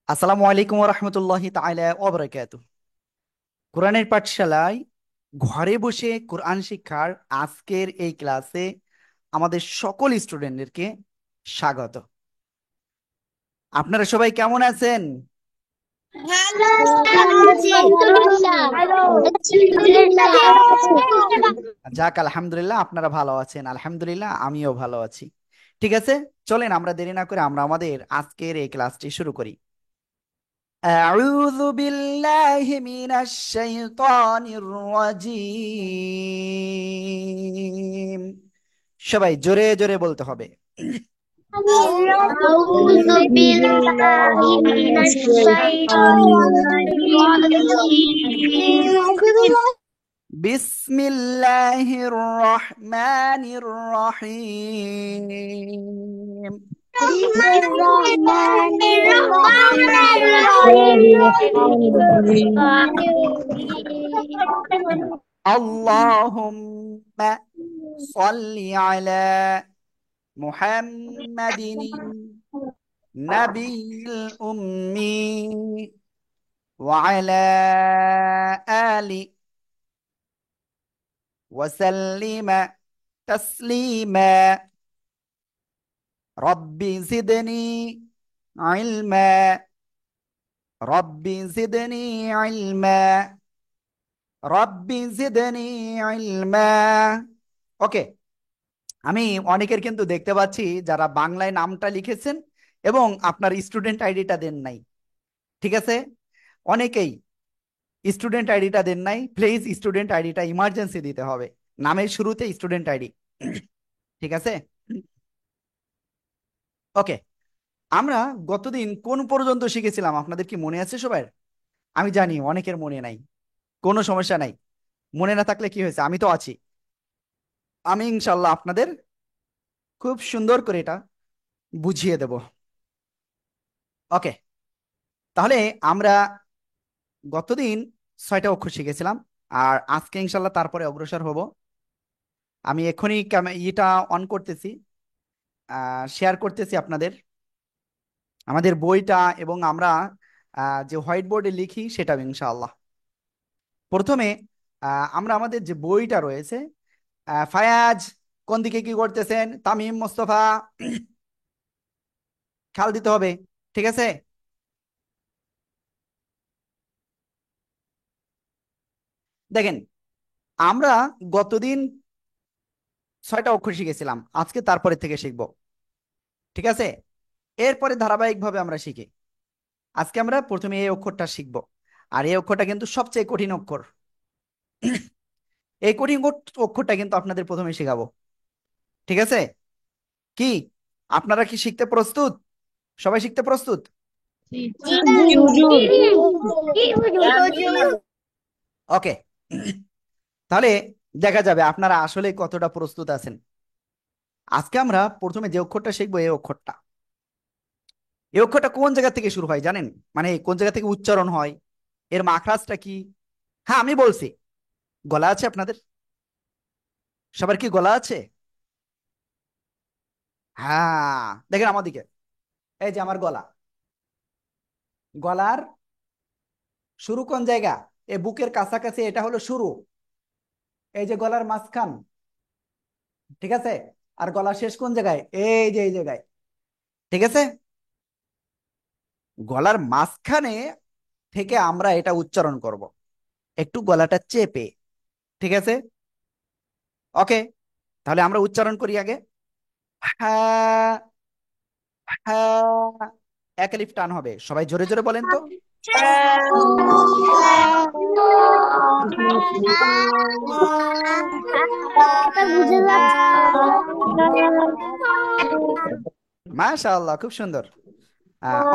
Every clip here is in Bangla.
আসসালামু আলাইকুম রহমতুল্লাহি তাআলা ওয়া বারাকাতুহু। কোরআনের পাঠশালায় ঘরে বসে কোরআন শিক্ষার আজকের এই ক্লাসে আমাদের সকল স্টুডেন্টদেরকে স্বাগত। আপনারা সবাই কেমন আছেন? ভালো আছি আলহামদুলিল্লাহ। আলহামদুলিল্লাহ। যাক, আলহামদুলিল্লাহ আপনারা ভালো আছেন, আলহামদুলিল্লাহ আমিও ভালো আছি। ঠিক আছে, চলেন আমরা দেরি না করে আমরা আমাদের আজকের এই ক্লাসটি শুরু করি। أعوذ بالله من الشيطان الرجيم। সবাই জোরে জোরে বলতে হবে। أعوذ بالله من الشيطان الرجيم. বিসমিল্লাহির রহমানির রহিম। الرحمن الرحيم. আল্লাহুম্মা সাল্লি আলা মুহাম্মাদিন নাবিয়্যিল উম্মি ওয়া আলা আলি ওয়া সাল্লিমা তাসলিমা। রব্বি জিদনি ইলমা, রব্বি জিদনি ইলমা, রব্বি জিদনি ইলমা। ওকে, আমি অনেকের কিন্তু দেখতে পাচ্ছি যারা বাংলায় নামটা লিখেছেন এবং আপনার স্টুডেন্ট আইডিটা দেন নাই। ঠিক আছে, অনেকেই স্টুডেন্ট আইডিটা দেন নাই, প্লিজ স্টুডেন্ট আইডিটা ইমার্জেন্সি দিতে হবে, নামের শুরুতে স্টুডেন্ট আইডি। ঠিক আছে, ওকে। আমরা গতদিন কোন পর্যন্ত শিখেছিলাম আপনাদের কি মনে আছে সবার? আমি জানি অনেকের মনে নাই, কোনো সমস্যা নাই। মনে না থাকলে কি হয়েছে, আমি তো আছি। আমি ইনশাল্লাহ আপনাদের খুব সুন্দর করে এটা বুঝিয়ে দেব। ওকে, তাহলে আমরা গতদিন 6টা অক্ষর শিখেছিলাম, আর আজকে ইনশাল্লাহ তারপরে অগ্রসর হব। আমি এখনই ইটা অন করতেছি, শেয়ার করতেছি আপনাদের আমাদের বইটা, এবং আমরা যে হোয়াইট বোর্ডে লিখি সেটা ইনশাআল্লাহ। প্রথমে আমরা আমাদের যে বইটা রয়েছে, ফায়াজ কোন দিকে কি করতেছেন, তামিম, মোস্তফা, খেয়াল দিতে হবে। ঠিক আছে, দেখেন আমরা গতদিন 6টা অক্ষর শিখেছিলাম, আজকে তারপরে থেকে শিখব। ঠিক আছে, এরপরে ধারাবাহিকভাবে আমরা শিখি। আজকে আমরা প্রথমে এই অক্ষরটা শিখব, আর এই অক্ষরটা কিন্তু সবচেয়ে কঠিন অক্ষর। এই কঠিন অক্ষরটা কিন্তু আপনাদের প্রথমে শেখাবো। ঠিক আছে, কি আপনারা কি শিখতে প্রস্তুত? সবাই শিখতে প্রস্তুত? ওকে, তাহলে দেখা যাবে আপনারা আসলে কতটা প্রস্তুত আছেন। আজকে আমরা প্রথমে যে অক্ষরটা শিখবো এই অক্ষরটা, এই অক্ষরটা কোন জায়গা থেকে শুরু হয় জানেন? মানে কোন জায়গা থেকে উচ্চারণ হয়, এর মাখরাজটা কি? হ্যাঁ আমি বলছি, গলা আছে আপনাদের? সবার কি গলা আছে? হ্যাঁ, দেখেন আমার দিকে, এই যে আমার গলা, গলার শুরু কোন জায়গা? এই বুকের কাছাকাছি, এটা হলো শুরু। এই যে গলার মাঝখান, ঠিক আছে। আর গলার শেষ কোন জায়গায়? এই যে এই জায়গায়। ঠিক আছে, গলার মাঝখানে থেকে আমরা এটা উচ্চারণ করব, একটু গলাটা চেপে। ঠিক আছে, ওকে, তাহলে আমরা উচ্চারণ করি আগে। হ্যাঁ, হ্যাঁ, এক আলিফ টান হবে, সবাই জোরে জোরে বলেন তো। বুঝে যাচ্ছে। মাশাআল্লাহ, খুব সুন্দর।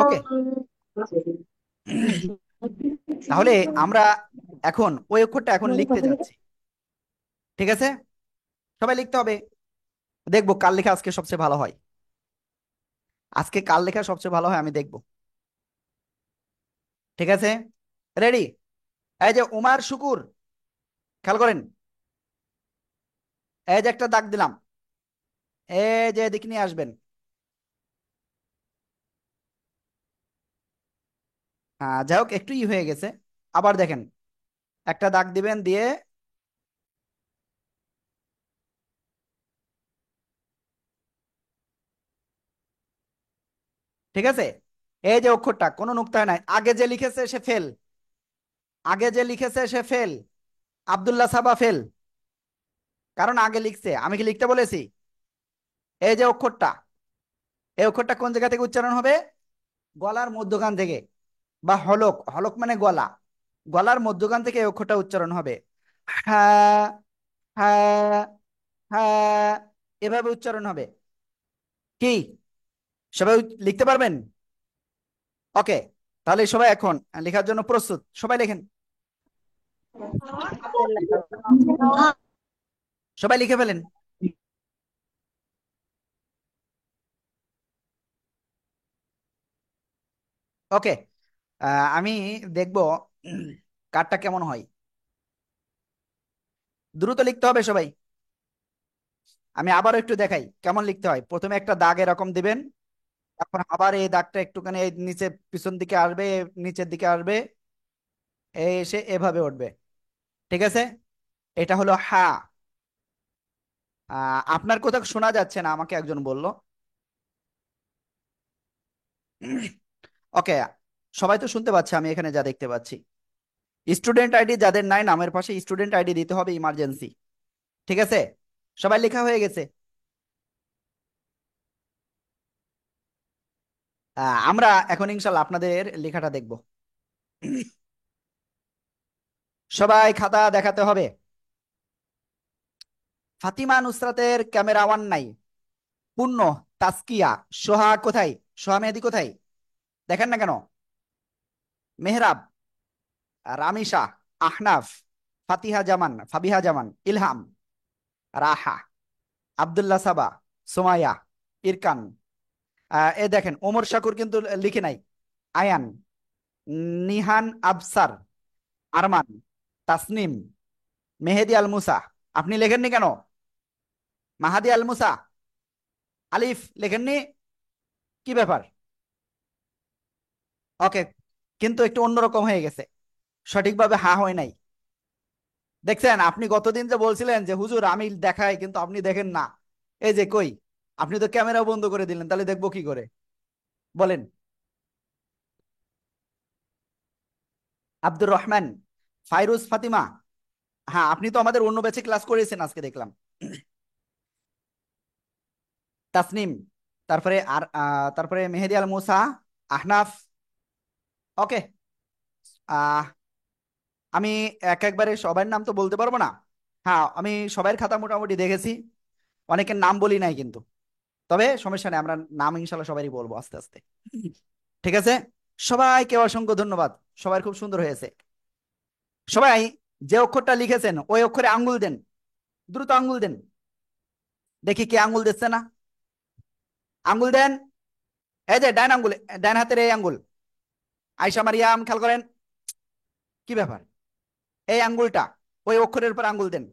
ওকে, তাহলে আমরা এখন ওই অক্ষরটা এখন লিখতে যাচ্ছি। ঠিক আছে, সবাই লিখতে হবে। দেখবো কার লেখা আজকে সবচেয়ে ভালো হয়, আজকে কার লেখা সবচেয়ে ভালো হয় আমি দেখবো। ঠিক আছে, রেডি? এই যে উমার শুকুর, খেয়াল করেন, এই যে একটা দাগ দিলাম, এই যে, এদিকে নিয়ে আসবেন। যাই হোক, একটু হয়ে গেছে। আবার দেখেন, একটা দাগ দিবেন, দিয়ে ঠিক আছে। এই যে অক্ষরটা কোনো নুক্তা নাই, আগে যে লিখেছে সে ফেল, আগে যে লিখেছে সে ফেল। আব্দুল্লাহ সাবা ফেল, কারণ আগে লিখছে। আমি কি লিখতে বলেছি? এই যে অক্ষরটা, এই অক্ষরটা কোন জায়গা থেকে উচ্চারণ হবে? গলার মধ্যখান থেকে, বা হলক, হলক মানে গলা, গলার মধ্যখান থেকে এই অক্ষরটা উচ্চারণ হবে। হ্যাঁ, হ্যাঁ, হ্যাঁ, এভাবে উচ্চারণ হবে। কি সবাই লিখতে পারবেন? ওকে, তাহলে সবাই এখন লেখার জন্য প্রস্তুত? সবাই লেখেন, সবাই লিখে ফেলেন। ওকে, আমি দেখব কার্ডটা কেমন হয়। দ্রুত লিখতে হবে সবাই। আমি আবারও একটু দেখাই কেমন লিখতে হয়। প্রথমে একটা দাগ এরকম দিবেন, তারপর আবার এই দাগটা একটুখানি এই নিচে পিছন দিকে আসবে, নিচের দিকে আসবে, এই এসে এভাবে উঠবে। ঠিক আছে, এটা হলো হা। আপনার কোথাও শোনা যাচ্ছে না, আমাকে একজন বলল। ওকে, সবাই তো শুনতে পাচ্ছে আমি এখানে যা দেখতে পাচ্ছি। স্টুডেন্ট আইডি যাদের নাই, নামের পাশে স্টুডেন্ট আইডি দিতে হবে, ইমার্জেন্সি। ঠিক আছে, সবাই লেখা হয়ে গেছে। আমরা এখন ইনশাল্লাহ আপনাদের লেখাটা দেখব। সবাই খাতা দেখাতে হবে। ফাতিমা নুসরাতের ক্যামেরা ওয়ান নাই। পূর্ণ, তাসকিয়া, সোহা কোথায়? সোহা মেহেদি কোথায়? দেখেন না কেন? মেহরাব, রামিসা, আহনাফ, ফাতিহা জামান, ফাবিহা জামান, ইলহাম, রাহা, আব্দুল্লাহ সাবা, সোমায়া, ইরকান। এ দেখেন ওমর শাকুর কিন্তু লিখে নাই। আয়ান, নিহান আবসার, আরমান, তাসনিম, মেহেদি আল মুসা। আপনি লেখেননি কেন? মাহাদি আল মুসা, আলিফ লেখেননি, কি ব্যাপার? ওকে, কিন্তু একটু অন্যরকম হয়ে গেছে, সঠিকভাবে হা হয় নাই। দেখছেন, আপনি গতদিন যে বলছিলেন যে হুজুর আমি দেখাই কিন্তু আপনি দেখেন না, এই যে কই, আপনি তো ক্যামেরা বন্ধ করে দিলেন, তাহলে দেখবো কি করে বলেন? আব্দুর রহমান, ফাইরুজ ফাতিমা। হ্যাঁ, আপনি তো আমাদের অন্য ব্যাচে ক্লাস করেছেন আজকে দেখলাম। তাসনিম, তারপরে আর তারপরে মেহেদি আল মুসা, আহনাফ। ওকে, আহ আমি এক একবারে সবার নাম তো বলতে পারবো না। হ্যাঁ, আমি সবার খাতা মোটামুটি দেখেছি, অনেকের নাম বলি নাই কিন্তু। তবে সমস্যা নেই, আমরা নাম ইনশাল্লাহ সবারই বলবো আস্তে আস্তে। ঠিক আছে, সবাইকে অসংখ্য ধন্যবাদ, সবাই খুব সুন্দর হয়েছে। সবাই যে অক্ষরটা লিখেছেন ওই অক্ষরে আঙ্গুল দেন, দ্রুত আঙ্গুল দেন। দেখি কে আঙ্গুল দিচ্ছে না, আঙ্গুল দেন। এই যে ডান আঙ্গুল, ডান হাতের এই আঙ্গুল। আয়শা মারিয়াম, খেয়াল করেন, কি ব্যাপার? এই আঙ্গুলটা, ওই অক্ষরের উপর আঙ্গুল দেন।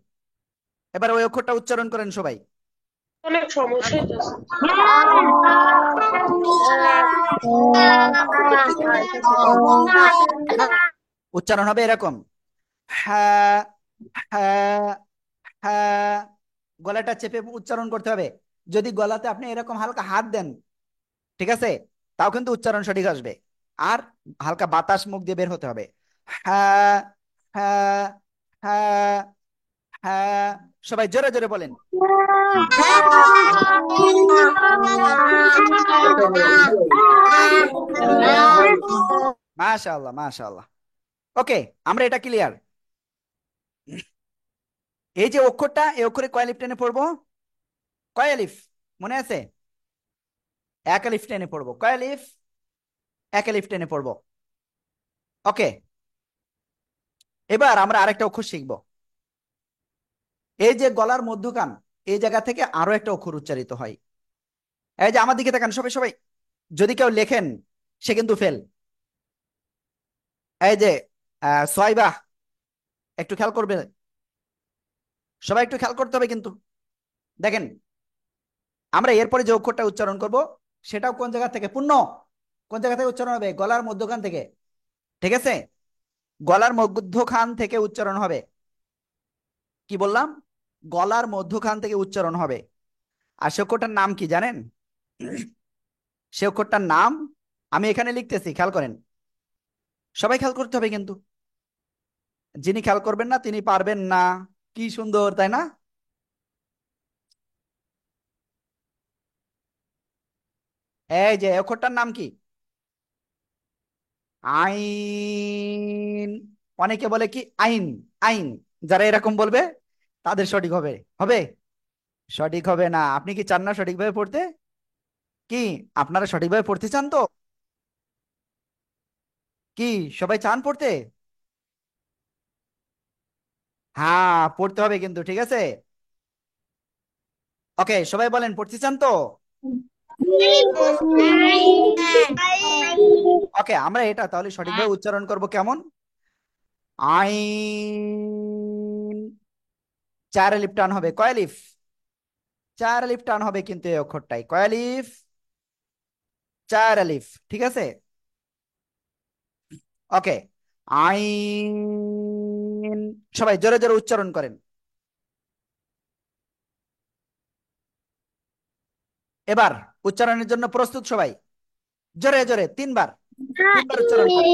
এবার ওই অক্ষরটা উচ্চারণ করেন সবাই। অনেক সমস্যা হইতেছে। উচ্চারণ হবে এরকম, হ্যাঁ, হ্যাঁ, হ্যাঁ। গলাটা চেপে উচ্চারণ করতে হবে। যদি গলাতে আপনি এরকম হালকা হাত দেন, ঠিক আছে, তাও কিন্তু উচ্চারণ সঠিক আসবে। আর হালকা বাতাস মুখ দিয়ে বের হতে হবে। হ্যাঁ, হ্যাঁ, হ্যাঁ, হ্যাঁ। সবাই জোরে জোরে বলেন। মাশাআল্লাহ, মাশাআল্লাহ। ওকে, আমরা এটা ক্লিয়ার। এই যে অক্ষরটা, এই অক্ষরে কয় আলিফ টেনে পড়বো? কয় আলিফ মনে আছে? এক আলিফ টেনে পড়বো। কয় আলিফ? এক আলিফ টেনে পড়বো। ওকে, এবার আমরা আরেকটা অক্ষর শিখবো। এই যে গলার মধ্যখান, এই জায়গা থেকে আরো একটা অক্ষর উচ্চারিত হয়। এই যে আমার দিকে তাকান সবাই, সবাই। যদি কেউ লেখেন সে কিন্তু ফেল। এই যে সোয়াইবা, একটু খেয়াল করবে, সবাই একটু খেয়াল করতে হবে কিন্তু। দেখেন, আমরা এরপরে যে অক্ষরটা উচ্চারণ করব সেটাও কোন জায়গা থেকে? পূর্ণ, কোন জায়গা থেকে উচ্চারণ হবে? গলার মধ্যখান থেকে। ঠিক আছে, গলার মধ্যখান থেকে উচ্চারণ হবে। কি বললাম? গলার মধ্যখান থেকে উচ্চারণ হবে। আর সে অক্ষরটার নাম কি জানেন? সে অক্ষরটার নাম আমি এখানে লিখতেছি, খেয়াল করেন। সবাই খেয়াল করতে হবে কিন্তু, যিনি খেয়াল করবেন না তিনি পারবেন না। কি সুন্দর, তাই না? এই যে অক্ষরটার নাম কি? আইন। অনেকে বলে কি আইন, আইন। যারা এরকম বলবে তাদের সঠিক হবে। হবে? সঠিক হবে না। আপনি কি চান না সঠিকভাবে পড়তে? কি আপনারা সঠিকভাবে পড়তে চান তো? কি সবাই চান পড়তে? হ্যাঁ, পড়তে হবে কিন্তু, ঠিক আছে। ওকে, সবাই বলেন পড়তে চান তো? ওকে, আমরা এটা তাহলে সঠিকভাবে উচ্চারণ করব কেমন? আইন। চার আলিফ টান হবে। কয় আলিফ? চার আলিফ টান হবে কিন্তু এই অক্ষরটাই। কয় আলিফ? চার আলিফ, ঠিক আছে। ওকে, আইন। সবাই জোরে জোরে উচ্চারণ করেন। এবার উচ্চারণের জন্য প্রস্তুত সবাই? জোরে জোরে তিনবার, তিনবার উচ্চারণ করেন।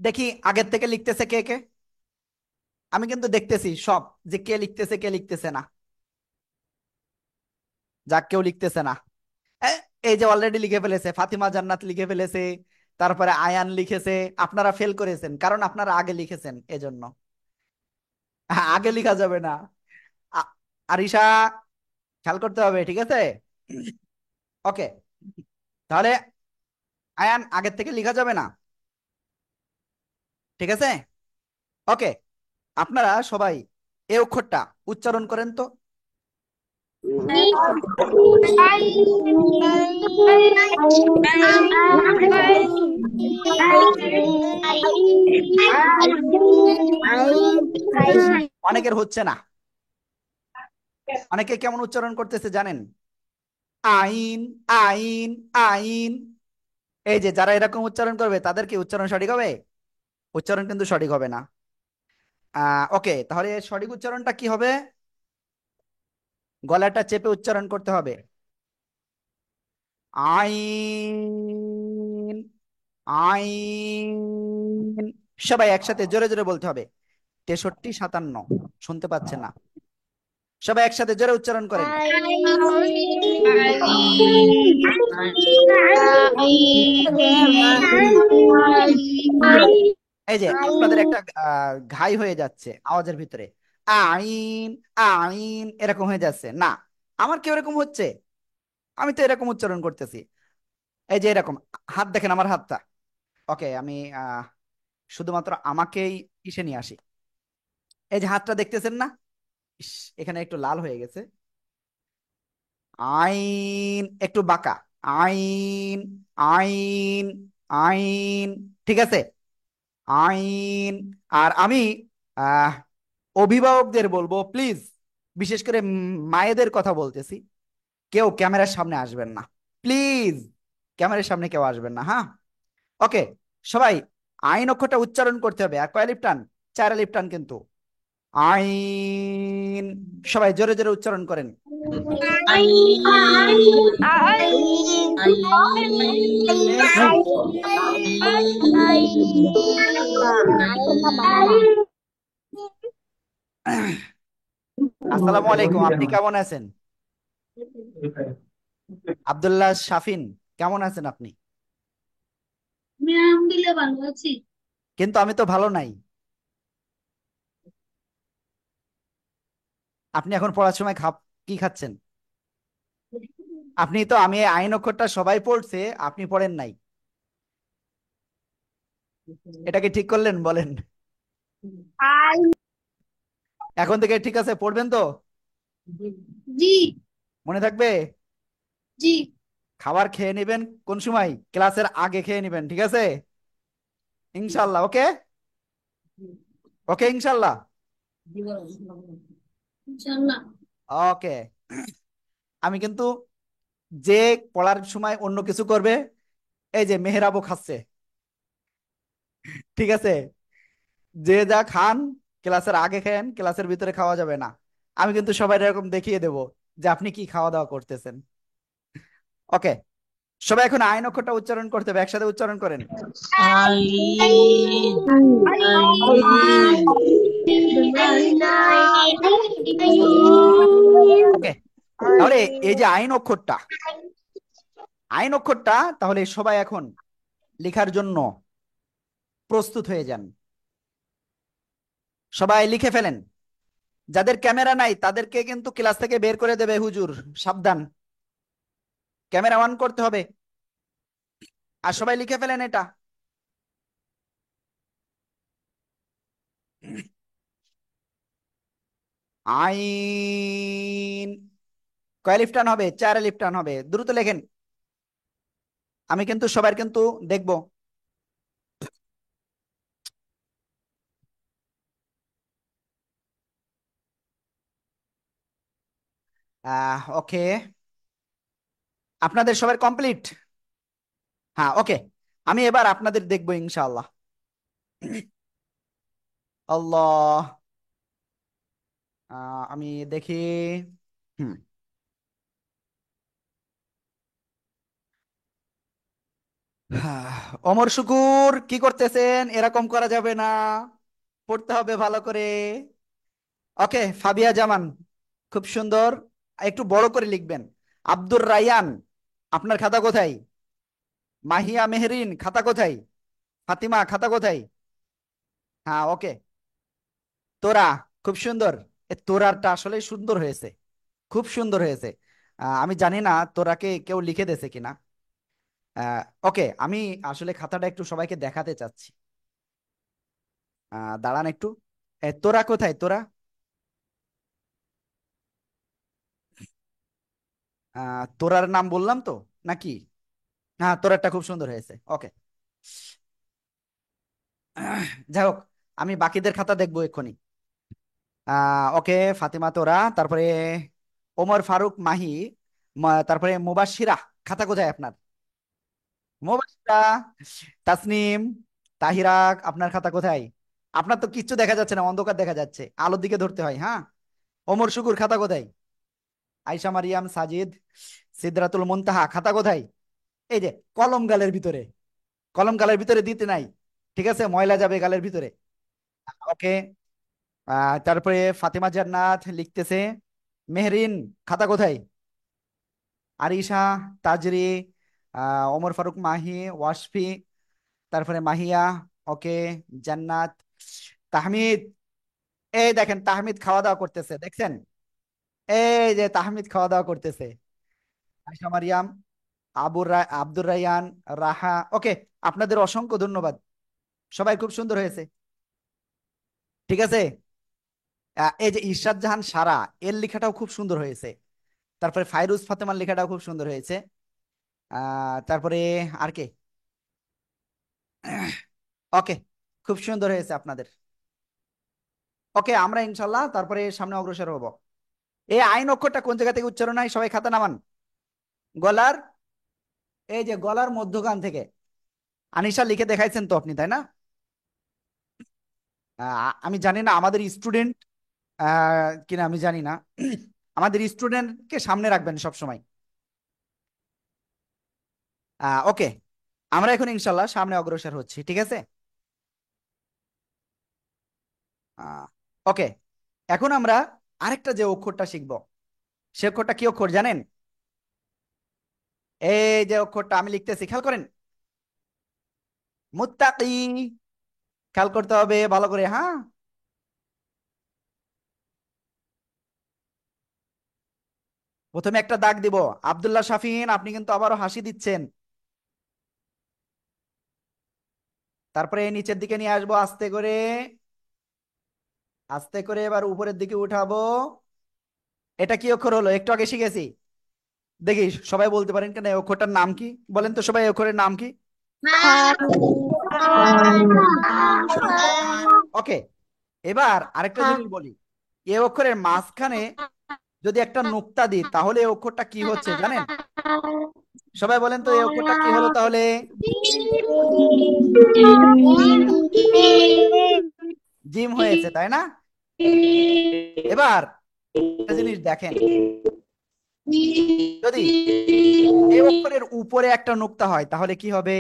দেখি আগের থেকে লিখতেছে কে কে। আমি কিন্তু দেখতেছি সব, যে কে লিখতেছে কে লিখতেছে না। যাক, কেউ লিখতেছে না। এ, এই যে অলরেডি লিখে ফেলেছে, ফাতিমা জান্নাত লিখে ফেলেছে, তারপরে আয়ান লিখেছে। আপনারা ফেল করেছেন কারণ আপনারা আগে লিখেছেন, এজন্য। আগে লিখা যাবে না। আ- আরিশা, খেয়াল করতে হবে, ঠিক আছে। ওকে, তাহলে আয়ান, আগের থেকে লিখা যাবে না, ঠিক আছে। ওকে, আপনারা সবাই এই অক্ষরটা উচ্চারণ করেন তো। অনেকের হচ্ছে না। অনেকে কেমন উচ্চারণ করতেছে জানেন? আইন, আইন, আইন। এই যে যারা এরকম উচ্চারণ করবে তাদের কি উচ্চারণ সঠিক হবে? উচ্চারণ কিন্তু সঠিক হবে না। ওকে, তাহলে সঠিক উচ্চারণটা কি হবে? গলাটা চেপে উচ্চারণ করতে হবে। আইন, আইন। সবাই একসাথে জোরে জোরে বলতে হবে। 63, 57। শুনতে পাচ্ছে না। সবাই একসাথে জোরে উচ্চারণ করেন। এই যে আপনাদের একটা ঘাই হয়ে যাচ্ছে আওয়াজের ভিতরে। আইন, আইন এরকম হয়ে যাচ্ছে না। আমার কি এরকম হচ্ছে? আমি তো এরকম উচ্চারণ করতেছি। এই যে এরকম। হাত দেখেন আমার হাতটা। ওকে, আমি শুধুমাত্র আমাকেই ইসে নিয়ে আসি। এই যে হাতটা দেখতেছেন না? ইস, এখানে একটু লাল হয়ে গেছে। আইন একটু বাঁকা। আইন, আইন, আইন, ঠিক আছে। আইন। আর আমি আহ অভিভাবকদের বলবো প্লিজ, বিশেষ করে মায়েদের কথা বলতেছি, কেউ ক্যামেরার সামনে আসবেন না, প্লিজ। ক্যামেরার সামনে কেউ আসবেন না, হ্যাঁ। ওকে, সবাই আইন অক্ষরটা উচ্চারণ করতে হবে। আর কয় আলিফ টান? চার আলিফ টান কিন্তু। আইন। সবাই জোরে জোরে উচ্চারণ করেন। আসসালামু আলাইকুম, আপনি কেমন আছেন? আব্দুল্লাহ শাফিন, কেমন আছেন আপনি? আমি আলহামদুলিল্লাহ ভালো আছি। কিন্তু আমি তো ভালো নাই। আপনি এখন পড়ার সময় কি খাচ্ছেন? আপনি তো, আমি এই আইন অক্ষরটা সবাই পড়ছে, আপনি পড়েন নাই। এটা কি ঠিক করলেন বলেন? এখন থেকে ঠিক আছে, পড়বেন তো? জি, মনে থাকবে? জি। খাবার খেয়ে নেবেন কোন সময়? ক্লাসের আগে খেয়ে নেবেন, ঠিক আছে। ইনশাল্লাহ, ওকে। ওকে, ইনশাল্লাহ। ইনশাআল্লাহ। ওকে, আমি কিন্তু যে পড়ার সময় অন্য কিছু করবে, এই যে মেহরাবও খাচ্ছে, ঠিক আছে? যে যা খান ক্লাসের আগে খান, ক্লাসের ভিতরে খাওয়া যাবে না। আমি কিন্তু সবাই এরকম দেখিয়ে দেব যে আপনি কি খাওয়া দাওয়া করতেছেন। ওকে, সবাই এখন আইন অক্ষরটা উচ্চারণ করতে হবে, একসাথে উচ্চারণ করেন। আইন আইন ওকে, তাহলে এই যে আইন অক্ষরটা, আইন অক্ষরটা, তাহলে সবাই এখন লেখার জন্য প্রস্তুত হয়ে যান। সবাই লিখে ফেলেন। যাদের ক্যামেরা নাই তাদেরকে কিন্তু ক্লাস থেকে বের করে দেবে হুজুর, সাবধান। ক্যামেরা অন করতে হবে। আর সবাই লিখে ফেলেন এটা। আইন, কয় লিফ টান হবে? 4 লিফ টান হবে। দ্রুত লেখেন, আমি কিন্তু সবার কিন্তু দেখবো। ওকে, আপনাদের সবার কমপ্লিট? হ্যাঁ, ওকে, আমি এবার আপনাদের দেখবো ইনশাআল্লাহ। আল্লাহ, আমি দেখি। হুম, ওমর শুকুর কি করতেছেন? এরকম করা যাবে না, পড়তে হবে ভালো করে। ওকে, ফাবিয়া জামান, খুব সুন্দর। একটু বড় করে লিখবেন। আব্দুর রায়ান, আপনার খাতা কোথায়? মাহিয়া মেহরিন, খাতা কোথায়? ফাতিমা, খাতা কোথায়? হ্যাঁ, ওকে। তোরা, খুব সুন্দর। তোরারটা আসলে সুন্দর হয়েছে, খুব সুন্দর হয়েছে। আমি জানি না তোরাকে কেউ লিখে দিয়েছে কিনা। ওকে, আমি আসলে খাতাটা একটু সবাইকে দেখাতে চাচ্ছি। দাঁড়ান একটু। তোরা কোথায় তোরা? তোরার নাম বললাম তো নাকি? হ্যাঁ, তোরারটা খুব সুন্দর হয়েছে। ওকে, যাই হোক, আমি বাকিদের খাতা দেখবো এক্ষুনি। ওকে, ফাতিমা, তোরা, তারপরে ওমর ফারুক, মাহি, তারপরে মুবাশিরা, খাতা কোথায় আপনার? মুবাশিরা, তাসনিম, তাহিরা, আপনার খাতা কোথায়? আপনার তো কিচ্ছু দেখা যাচ্ছে না, অন্ধকার দেখা যাচ্ছে, আলোর দিকে ধরতে হয়। হ্যাঁ, ওমর শুকুর, খাতা কোথায়? আয়শা মারিয়াম, সাজিদ, সিদরাতুল মুনতাহা, খাতা কোথায়? এই যে কলম গালের ভিতরে, কলম গালের ভিতরে দিতে নাই, ঠিক আছে? ময়লা যাবে গালের ভিতরে। ওকে, তারপরে ফাতেমা জান্নাত লিখতেছে। মেহরিন, খাতা কোথায়? আরিশা, তাজরি, ওমর ফারুক, মাহি, ওয়াশফি, তারপরে মাহিয়া, ওকে, জান্নাত, তাহমিদ। এই দেখেন তাহমিদ খাওয়া দাওয়া করতেছে, দেখছেন? এই যে তাহমিদ খাওয়া দাওয়া করতেছে। আয়শা মারিয়াম, আব্দুর রায়ান, রাহা, ওকে। আপনাদের অসংখ্য ধন্যবাদ, সবাই খুব সুন্দর হয়েছে, ঠিক আছে? এই যে ইরশাদ জাহান সারা, এর লেখাটাও খুব সুন্দর হয়েছে। তারপরে ফাইরুজ ফাতেমার লেখাটাও খুব সুন্দর হয়েছে। তারপরে আর কে? ওকে, খুব সুন্দর হয়েছে আপনাদের। ওকে, আমরা ইনশাল্লাহ তারপরে সামনে অগ্রসর হব। এই আইন অক্ষরটা কোন জায়গা থেকে উচ্চারণ হয়? সবাই খাতা নামান। গলার, এই যে গলার মধ্যখান থেকে। আনিশা লিখে দেখাইছেন তো আপনি, তাই না? আমি জানি না আমাদের স্টুডেন্ট কিনা, আমি জানি না। আমাদের স্টুডেন্টকে সামনে রাখবেন সব সময়। ওকে, আমরা এখন ইনশাল্লাহ সামনে অগ্রসর হচ্ছি, ঠিক আছে? ওকে, এখন আমরা আরেকটা যে অক্ষরটা শিখব, সে অক্ষরটা কি অক্ষর জানেন? এই যে অক্ষরটা আমি লিখতেছি, খেয়াল করেন। মুত্তাকি, খেয়াল করতে হবে ভালো করে, হ্যাঁ? প্রথমে একটা দাগ দিব। আব্দুল্লাহ শাফিন, আপনি কিন্তু আবারও হাসি দিচ্ছেন। তারপরে নিচের দিকে নিয়ে আসবো আস্তে করে, আস্তে করে এবার উপরের দিকে উঠাবো। এটা কি অক্ষর হলো? একটু আগে শিখেছি, দেখি সবাই বলতে পারেন কেন, এই অক্ষরটার নাম কি? বলেন তো সবাই, এই অক্ষরের নাম কি? ওকে, এবার আরেকটা জিনিস বলি। এই অক্ষরের মাঝখানে যদি একটা নোক্তা দিই তাহলে এই অক্ষরটা কি হচ্ছে জানেন? সবাই বলেন তো এই অক্ষরটা কি হলো তাহলে? জিম হয়েছে, তাই না? এবার একটা জিনিস দেখেন, যদি এই অক্ষরের উপরে একটা নোক্তা হয় তাহলে কি হবে?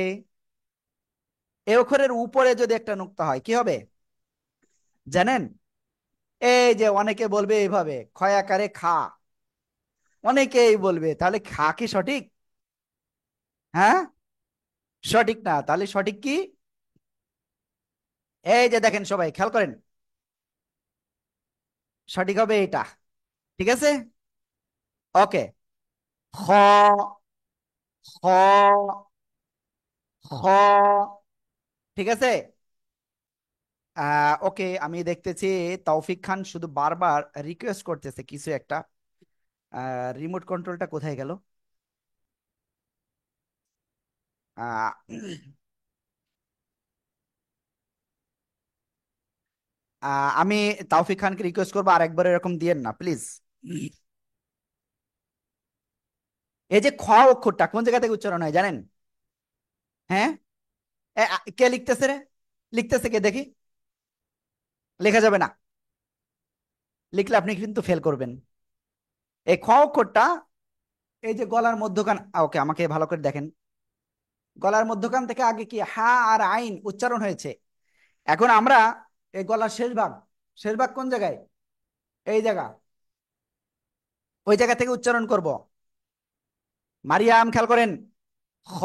এই অক্ষরের উপরে যদি একটা নোক্তা হয় কি হবে জানেন? এই যে অনেকে বলবে এইভাবে ক্ষয় আকারে খা, অনেকেই বলবে, তাহলে খা কি সঠিক? হ্যাঁ, সঠিক না। তাহলে সঠিক কি? এই যে দেখেন, সবাই খেয়াল করেন, সঠিক হবে এটা। ঠিক আছে, ওকে। খ, খ, খ। ঠিক আছে। ওকে, আমি দেখতেছি তৌফিক খান শুধু বারবার রিকোয়েস্ট করতেছে কিছু একটা। রিমোট কন্ট্রোলটা কোথায় গেল? আহ, আমি তৌফিক খানকে রিকোয়েস্ট করবো আরেকবার এরকম দিয়েন না প্লিজ। এই যে খ অক্ষরটা কোন জায়গা থেকে উচ্চারণ হয় জানেন? হ্যাঁ, কে লিখতেছে রে? লিখতেছে কে দেখি? লেখা যাবে না, লিখলে আপনি কিন্তু ফেল করবেন। এই খ অক্ষরটা এই যে গলার মধ্যখান, ওকে আমাকে ভালো করে দেখেন, গলার মধ্যখান থেকে আগে কি হা আর আইন উচ্চারণ হয়েছে। এখন আমরা এই গলার শেষ ভাগ, শেষ ভাগ কোন জায়গায়? এই জায়গা, ওই জায়গা থেকে উচ্চারণ করব। মারিয়াম খেয়াল করেন, খ,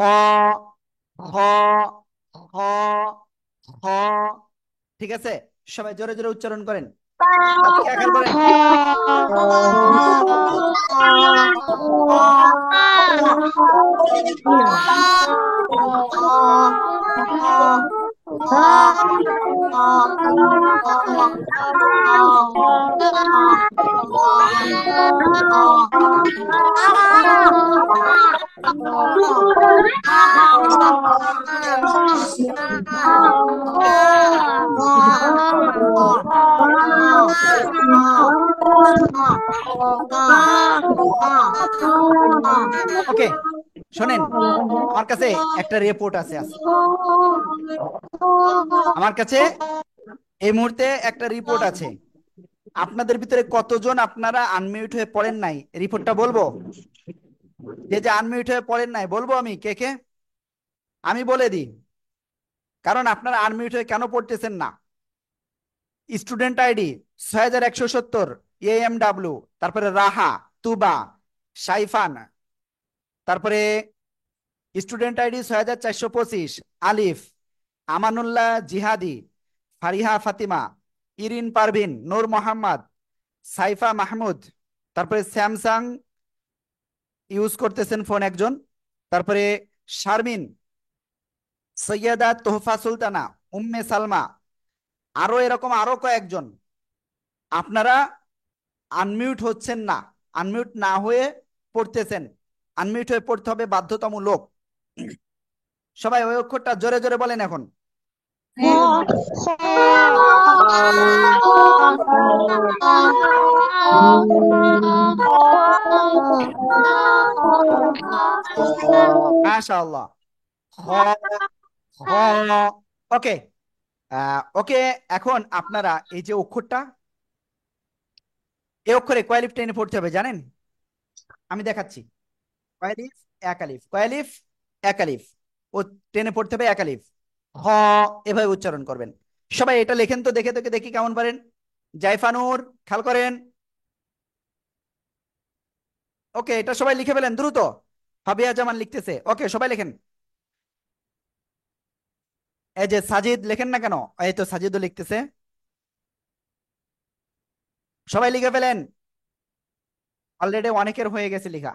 খ, খ, খ। ঠিক আছে, সবাই জোরে জোরে উচ্চারণ করেন। আজকে খেয়াল করেন, ওকে। শোনেন, আমার কাছে একটা রিপোর্ট আছে আজকে। আমার কাছে এই মুহূর্তে একটা রিপোর্ট আছে। আপনাদের ভিতরে কতজন আপনারা আনমিউট হয়ে পড়েন নাই, রিপোর্টটা বলবো? যে যে আনমিউট হয়ে পড়েন নাই বলবো আমি কে কে? আমি বলে দিই, কারণ আপনারা আনমিউট হয়ে কেন পড়তেছেন না। স্টুডেন্ট আইডি 6170, AMW, তারপরে রাহা, তুবা, সাইফান, তারপরে স্টুডেন্ট আইডি 6425, আলিফ, আমানুল্লাহ জিহাদি, ফারিহা ফাতিমা, ইরিন পারভিন, নূর মোহাম্মদ, সাইফা মাহমুদ, তারপরে স্যামসাং ইউজ করতেছেন ফোন একজন, তারপরে শারমিন, সৈয়দা তোহফা সুলতানা, উম্মে সালমা, আরো এরকম আরো কয়েকজন। আপনারা আনমিউট হচ্ছেন না, আনমিউট না হয়ে পড়তেছেন। আনমিউট হয়ে পড়তে হবে বাধ্যতামূলক। সবাই ওই অক্ষরটা জোরে জোরে বলেন এখন। মাশাআল্লাহ। খ, খ। ওকে, ওকে। এখন আপনারা এই যে অক্ষরটা, এই অক্ষরে কয় আলিফ টেনে পড়তে হবে জানেন? আমি দেখাচ্ছি। কয় আলিফ? এক আলিফ। কয় আলিফ? এক আলিফ। ও টেনে পড়তে হবে এক আলিফ। হ, এভাবে উচ্চারণ করবেন। সবাই এটা লেখেন তো, দেখে দেখে দেখি কেমন পারেন। জাইফানুর খেয়াল করেন। ওকে, এটা সবাই লিখে ফেলেন দ্রুত। ফাবিয়া জামান লিখতেছে, ওকে সবাই লেখেন। এই যে সাজিদ লেখেন না কেন? এই তো সাজিদও লিখতেছে। সবাই লিখে ফেলেন, অলরেডি অনেকের হয়ে গেছে লিখা।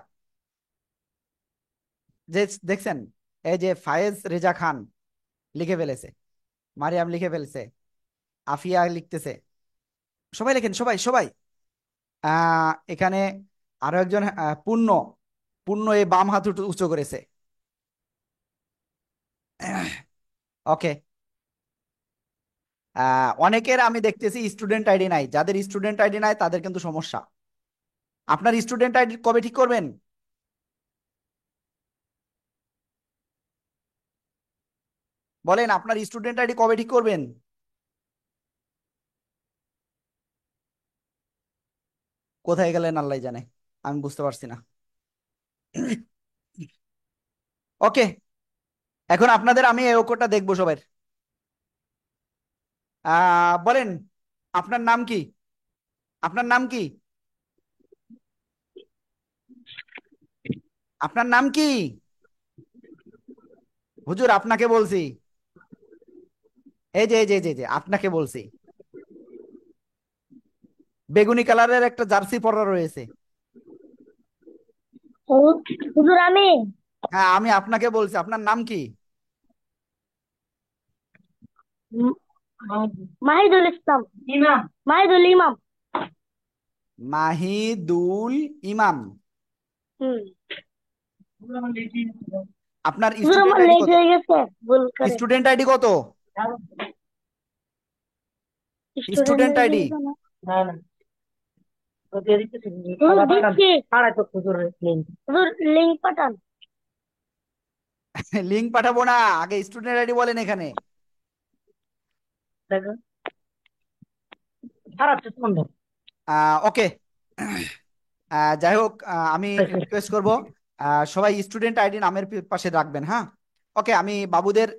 যে দেখছেন, এই যে ফায়েজ রেজা খান লিখে ফেলেছে, মারিয়াম লিখে ফেলছে, আফিয়া লিখতেছে। সবাই লেখেন, সবাই সবাই। এখানে আরো একজন, পূর্ণ, পূর্ণ এই বাম হাত উঁচু করেছে। ওকে। অনেকের আমি দেখতেছি স্টুডেন্ট আইডি নাই, যাদের স্টুডেন্ট আইডি নাই তাদের কিন্তু সমস্যা। আপনার স্টুডেন্ট আইডি কবে ঠিক করবেন? বলেন, আপনার স্টুডেন্ট আইডি কবে ঠিক করবেন? কোথায় গেলেন আল্লাহ জানে, আমি বুঝতে পারছি না। ওকে, এখন আপনাদের আমি এই অঙ্কটা দেখবো সবার। বলেন, আপনার নাম কি? আপনার নাম কি? আপনার নাম কি? হুজুর আপনাকে বলছি। এই যে আপনাকে বলছি। বেগুনি কালারের একটা জার্সি পরা রয়েছে। হুজুর আমি হ্যাঁ, আমি আপনাকে বলছি, আপনার নাম কি? ম- মাহিদুল ইসলাম ইমাম মাহিদুল ইমাম। মাহিদুল ইমাম। হুম। আপনার হুজুর স্টুডেন্ট আমার আইডি লেট কত? হয়ে গেছে ভুল করে। স্টুডেন্ট আইডি কত? Student student ID. না না হুজুর দিচ্ছি। হুজুর লিঙ্ক পাঠান। লিঙ্ক পাঠাবো না, আগে স্টুডেন্ট আইডি বলেন এখানে। ওকে, যাই হোক, আমি রিকোয়েস্ট করব, সবাই স্টুডেন্ট আইডি নামের পাশে রাখবেন, হ্যাঁ। ওকে, আমি বাবুদের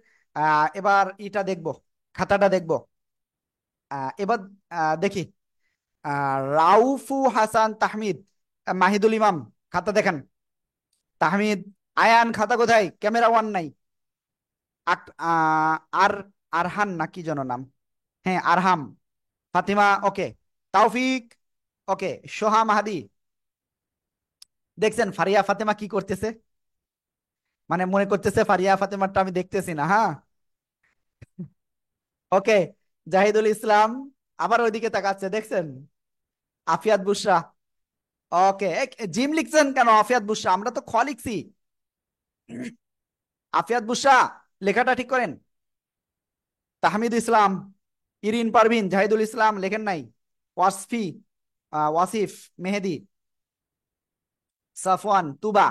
এবার ইটা দেখব, খাতাটা দেখব। এবার দেখি, রাউফু হাসান তাহমিদ, মাহিদুল ইমাম, খাতা দেখান। তাহমিদ, আয়ান, খাতা কোথায়? ক্যামেরা ওয়ান নাই। আর আরহান না কি যেন নাম, হ্যাঁ আরহাম। ফাতিমা, ওকে। তাওফিক, ওকে। সোহা মাহাদি। দেখছেন ফারিয়া ফাতেমা কি করতেছে? মানে মনে করতেছে ফারিয়া ফাতেমারটা আমি দেখতেছি না, হ্যাঁ। ওকে, জাহিদুল ইসলাম আবার ওইদিকে তাকাচ্ছে, দেখছেন? আফিয়াত বুশরা, ওকে। জিম লিখছেন কেন আফিয়াত বুশরা? আমরা তো খ লিখছি। আফিয়াত বুশরা, লেখাটা ঠিক করেন। তাহমিদ ইসলাম, ইরিন পারভিন, জাহিদুল ইসলাম লেখেন নাই। ওয়াসফি, ওয়াসিফ, মেহেদি, সাফওয়ান, তুবা,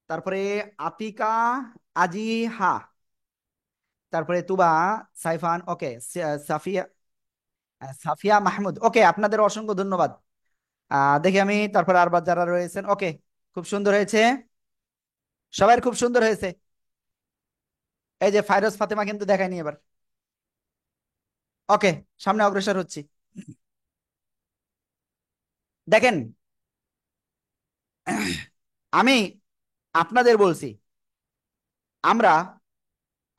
তারপরে আতিকা, আজিহা, তারপরে তুবা, সাইফান, ওকে। সাফিয়া, সাফিয়া মাহমুদ, ওকে। আপনাদের অসংখ্য ধন্যবাদ। দেখি আমি তারপরে আর যারা রয়েছেন, ওকে। খুব সুন্দর হয়েছে, সবার খুব সুন্দর হয়েছে। এই যে ফাইরোজ ফাতেমা কিন্তু দেখায়নি এবার। ওকে, সামনে অগ্রসর হচ্ছি। দেখেন, আমি আপনাদের বলছি, আমরা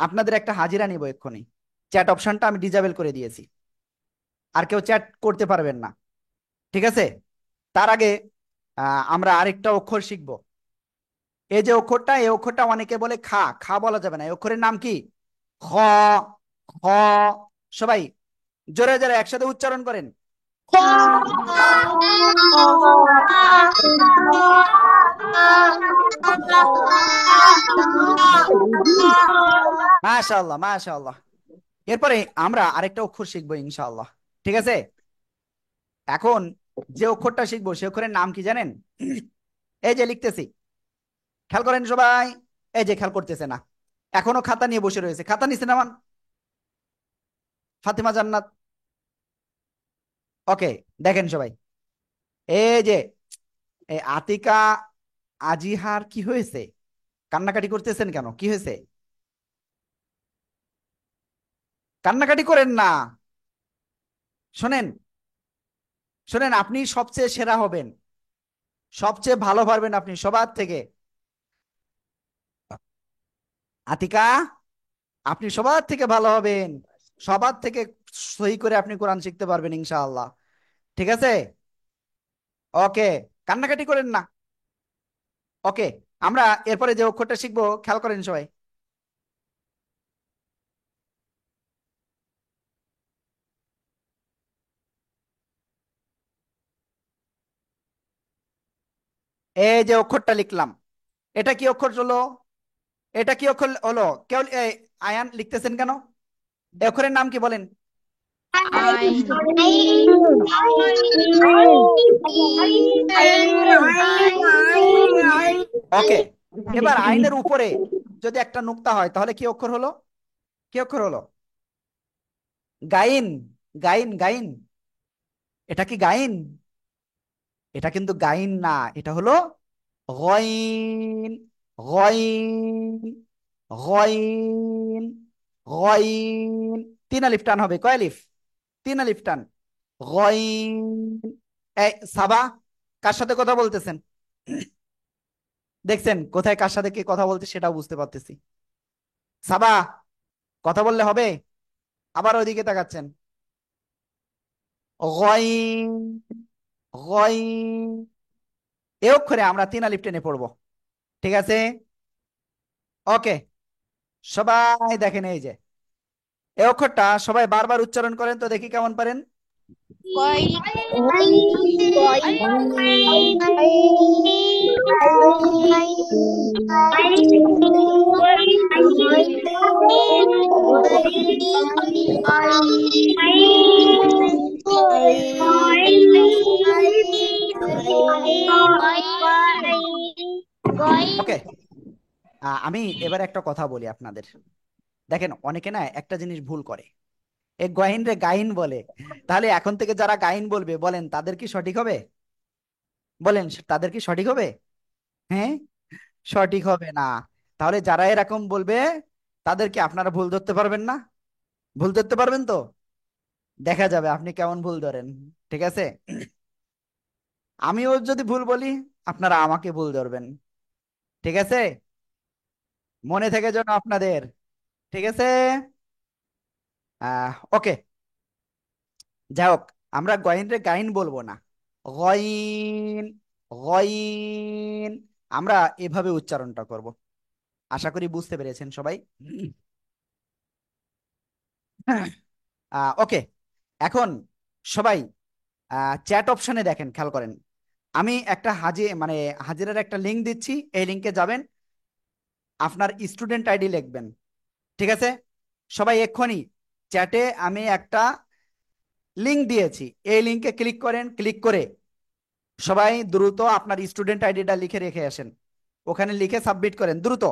আপনাদের একটা হাজিরা নিব এক্ষুনি। চ্যাট অপশনটা আমি ডিজেবল করে দিয়েছি, আর কেউ চ্যাট করতে পারবেন না, ঠিক আছে? তার আগে আমরা আরেকটা অক্ষর শিখব। এই যে অক্ষরটা, এই অক্ষরটা অনেকে বলে খা, খা বলা যাবে না। এই অক্ষরের নাম কি? খ। খ, সবাই জোরে জোরে একসাথে উচ্চারণ করেন। খ। মাশাআল্লাহ, মাশাআল্লাহ। এরপরে আমরা আরেকটা অক্ষর শিখবো ইনশাআল্লাহ, ঠিক আছে? এখন যে অক্ষরটা শিখবো সে অক্ষরের নাম কি জানেন? এই যে লিখতেছি, খেয়াল করেন সবাই। এই যে খেয়াল করতেছে না, এখনো খাতা নিয়ে বসে রয়েছে। খাতা নিচে নামান। ফাতেমা জান্নাত, ওকে। দেখেন সবাই, এই যে এই আতিকা আজিহার কি হয়েছে? কান্নাকাটি করতেছেন কেন? কি হয়েছে? কান্নাকাটি করেন না। শোনেন, শোনেন, আপনি সবচেয়ে সেরা হবেন, সবচেয়ে ভালো পারবেন আপনি সবার থেকে। আতিকা, আপনি সবার থেকে ভালো হবেন, সবার থেকে সহি করে আপনি কোরআন শিখতে পারবেন ইনশাআল্লাহ, ঠিক আছে? ওকে, কান্নাকাটি করেন না। ওকে, আমরা এরপরে যে অক্ষরটা শিখবো খেয়াল করেন সবাই। এই যে অক্ষরটা লিখলাম, এটা কি অক্ষর হলো? এটা কি অক্ষর হলো? কেউ আয়ান লিখতেছেন কেন? এই অক্ষরের নাম কি বলেন? ওকে, এবার আইনের উপরে যদি একটা নুক্তা হয় তাহলে কি অক্ষর হলো? কি অক্ষর হলো? গাইন। গাইন, গাইন। এটা কি গাইন? এটা কিন্তু গাইন না, এটা হলো গইন। গইন, গইন, গইন। তিন আলিফ টান হবে। কয় আলিফ? তিন আলিফ টান। গইন। এই সাবা, কার সাথে কথা বলতেছেন? দেখছেন কোথায় কার সাথে কে কথা বলতে সেটাও বুঝতে পারতেছি। সাবা, কথা বললে হবে? আবার ওইদিকে তাকাচ্ছেন। গইন, গইন। এ অক্ষরে আমরা তিন আলিফ টেনে পড়বো। ঠিক আছে? ওকে, সবাই দেখেন এই যে এই অক্ষরটা সবাই বারবার উচ্চারণ করেন তো দেখি কেমন পারেন। ওকে, আমি এবার একটা কথা বলি আপনাদের। দেখেন অনেকে না একটা জিনিস ভুল করে, এই গহিন রে গাইন বলে। তাহলে এখন থেকে যারা গাইন বলবে বলেন তাদের কি সঠিক হবে? বলেন তাদের কি সঠিক হবে? হ্যাঁ, সঠিক হবে না। তাহলে যারা এরকম বলবে তাদেরকে আপনারা ভুল ধরতে পারবেন না? ভুল ধরতে পারবেন তো? দেখা যাবে আপনি কেমন ভুল ধরেন। ঠিক আছে? আমিও যদি ভুল বলি আপনারা আমাকে ভুল ধরবেন। ঠিক আছে? মনে থেকে যেন আপনাদের। ঠিক আছে? ওকে, যাই হোক, আমরা গইন রে গাইন বলবো না, গইন, গইন আমরা এভাবে উচ্চারণটা করব। আশা করি বুঝতে পেরেছেন সবাই। ওকে, এখন সবাই চ্যাট অপশনে দেখেন, খেয়াল করেন। আমি একটা মানে হাজিরার একটা লিংক দিচ্ছি, এই লিংকে যাবেন, আপনার স্টুডেন্ট আইডি লিখবেন। ঠিক আছে? সবাই এক্ষুনি চ্যাটে আমি একটা লিংক দিয়েছি, এই লিংকে ক্লিক করেন, ক্লিক করে সবাই দ্রুত আপনার স্টুডেন্ট আইডিটা লিখে রেখে আসেন, ওখানে লিখে সাবমিট করেন দ্রুত।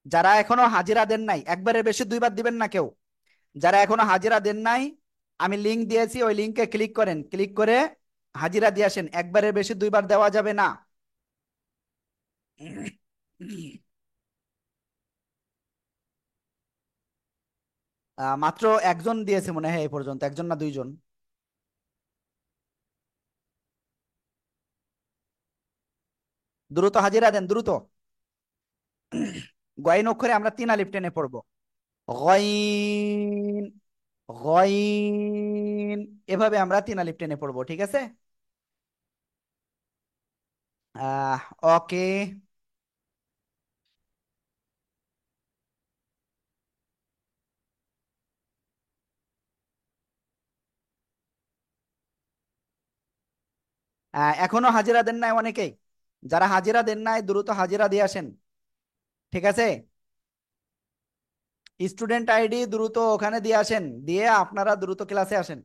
যারা এখনো হাজিরা দেন নাই, একবারের বেশি দুইবার দিবেন না কেউ। যারা এখনো হাজিরা দেন নাই, আমি লিংক দিয়েছি, ওই লিংকে ক্লিক করেন, ক্লিক করে হাজিরা দিয়ে আসেন, একবারের বেশি দুইবার দেওয়া যাবে না। মাত্র একজন দিয়েছে মনে হয় এই পর্যন্ত, একজন না দুইজন। দ্রুত হাজিরা দেন, দ্রুত। গয়ন অক্ষরে আমরা তিন আলিফ টেনে পড়বো। গয়িন, গয়িন, এভাবে আমরা তিন আলিফ টেনে পড়বো। ঠিক আছে? ওকে, এখনো হাজিরা দেন নাই অনেকেই। যারা হাজিরা দেন নাই দ্রুত হাজিরা দিয়ে আসেন। ঠিক আছে? স্টুডেন্ট আইডি দ্রুত ওখানে দিয়ে আসেন, দিয়ে আপনারা দ্রুত ক্লাসে আসেন।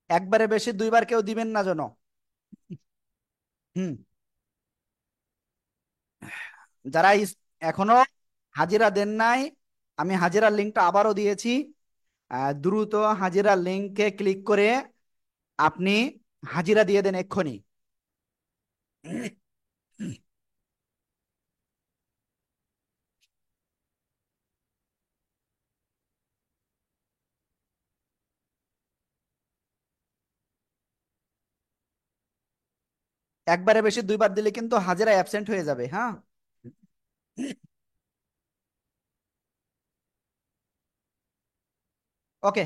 একবারে বেশি দুইবার কেউ দিবেন না যেন। হুম, যারা এখনো হাজিরা দেন নাই, আমি হাজিরার লিঙ্কটা আবারও দিয়েছি, দ্রুত হাজিরার লিঙ্কে ক্লিক করে আপনি হাজিরা দিয়ে দেন এক্ষুনি। একবারে বেশি দুইবার দিলে কিন্তু হাজিরা অ্যাবসেন্ট হয়ে যাবে। হ্যাঁ, ওকে,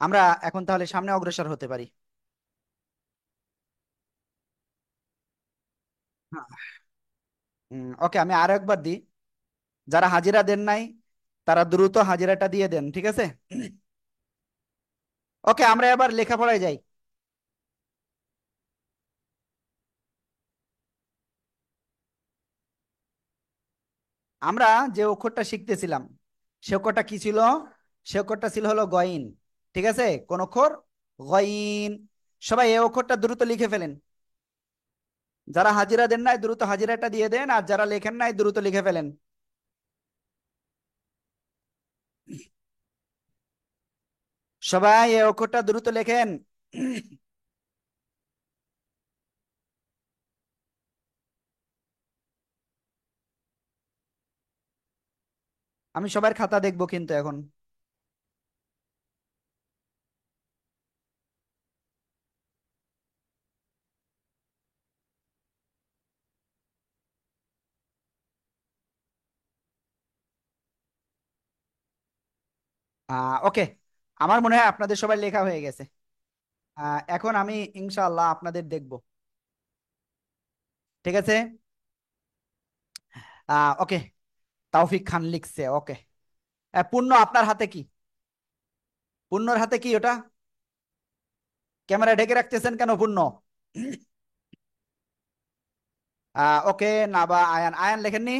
আমরা এখন তাহলে সামনে অগ্রসর হতে পারি। ওকে, আমি আরো একবার দিই, যারা হাজিরা দেন নাই তারা দ্রুত হাজিরাটা দিয়ে দেন। ঠিক আছে? ওকে, আমরা এবার লেখাপড়ায় যাই। আমরা যে অক্ষরটা শিখতেছিলাম সে অক্ষরটা কি ছিল? সে অক্ষরটা ছিল হলো গইন। ঠিক আছে, কোন অক্ষর? গইন। সবাই এই অক্ষরটা দ্রুত লিখে ফেলেন। যারা হাজিরা দেন নাই দ্রুত হাজিরাটা দিয়ে দেন, আর যারা লেখেন নাই দ্রুত লিখে ফেলেন। সবাই এই অক্ষরটা দ্রুত লেখেন। আমি সবার খাতা দেখবো কিন্তু এখন। ওকে, আমার মনে হয় আপনাদের সবাই লেখা হয়ে গেছে। এখন আমি ইনশাআল্লাহ আপনাদের দেখব। ঠিক আছে। ওকে, তাওফিক খান লিখছে। ওকে, পূর্ণ আপনার হাতে কি? পূর্ণর হাতে কি ওটা? ক্যামেরা ঢেকে রাখতেছেন কেন পূর্ণ? ওকে, না বা আয়ান, আয়ান লেখেননি?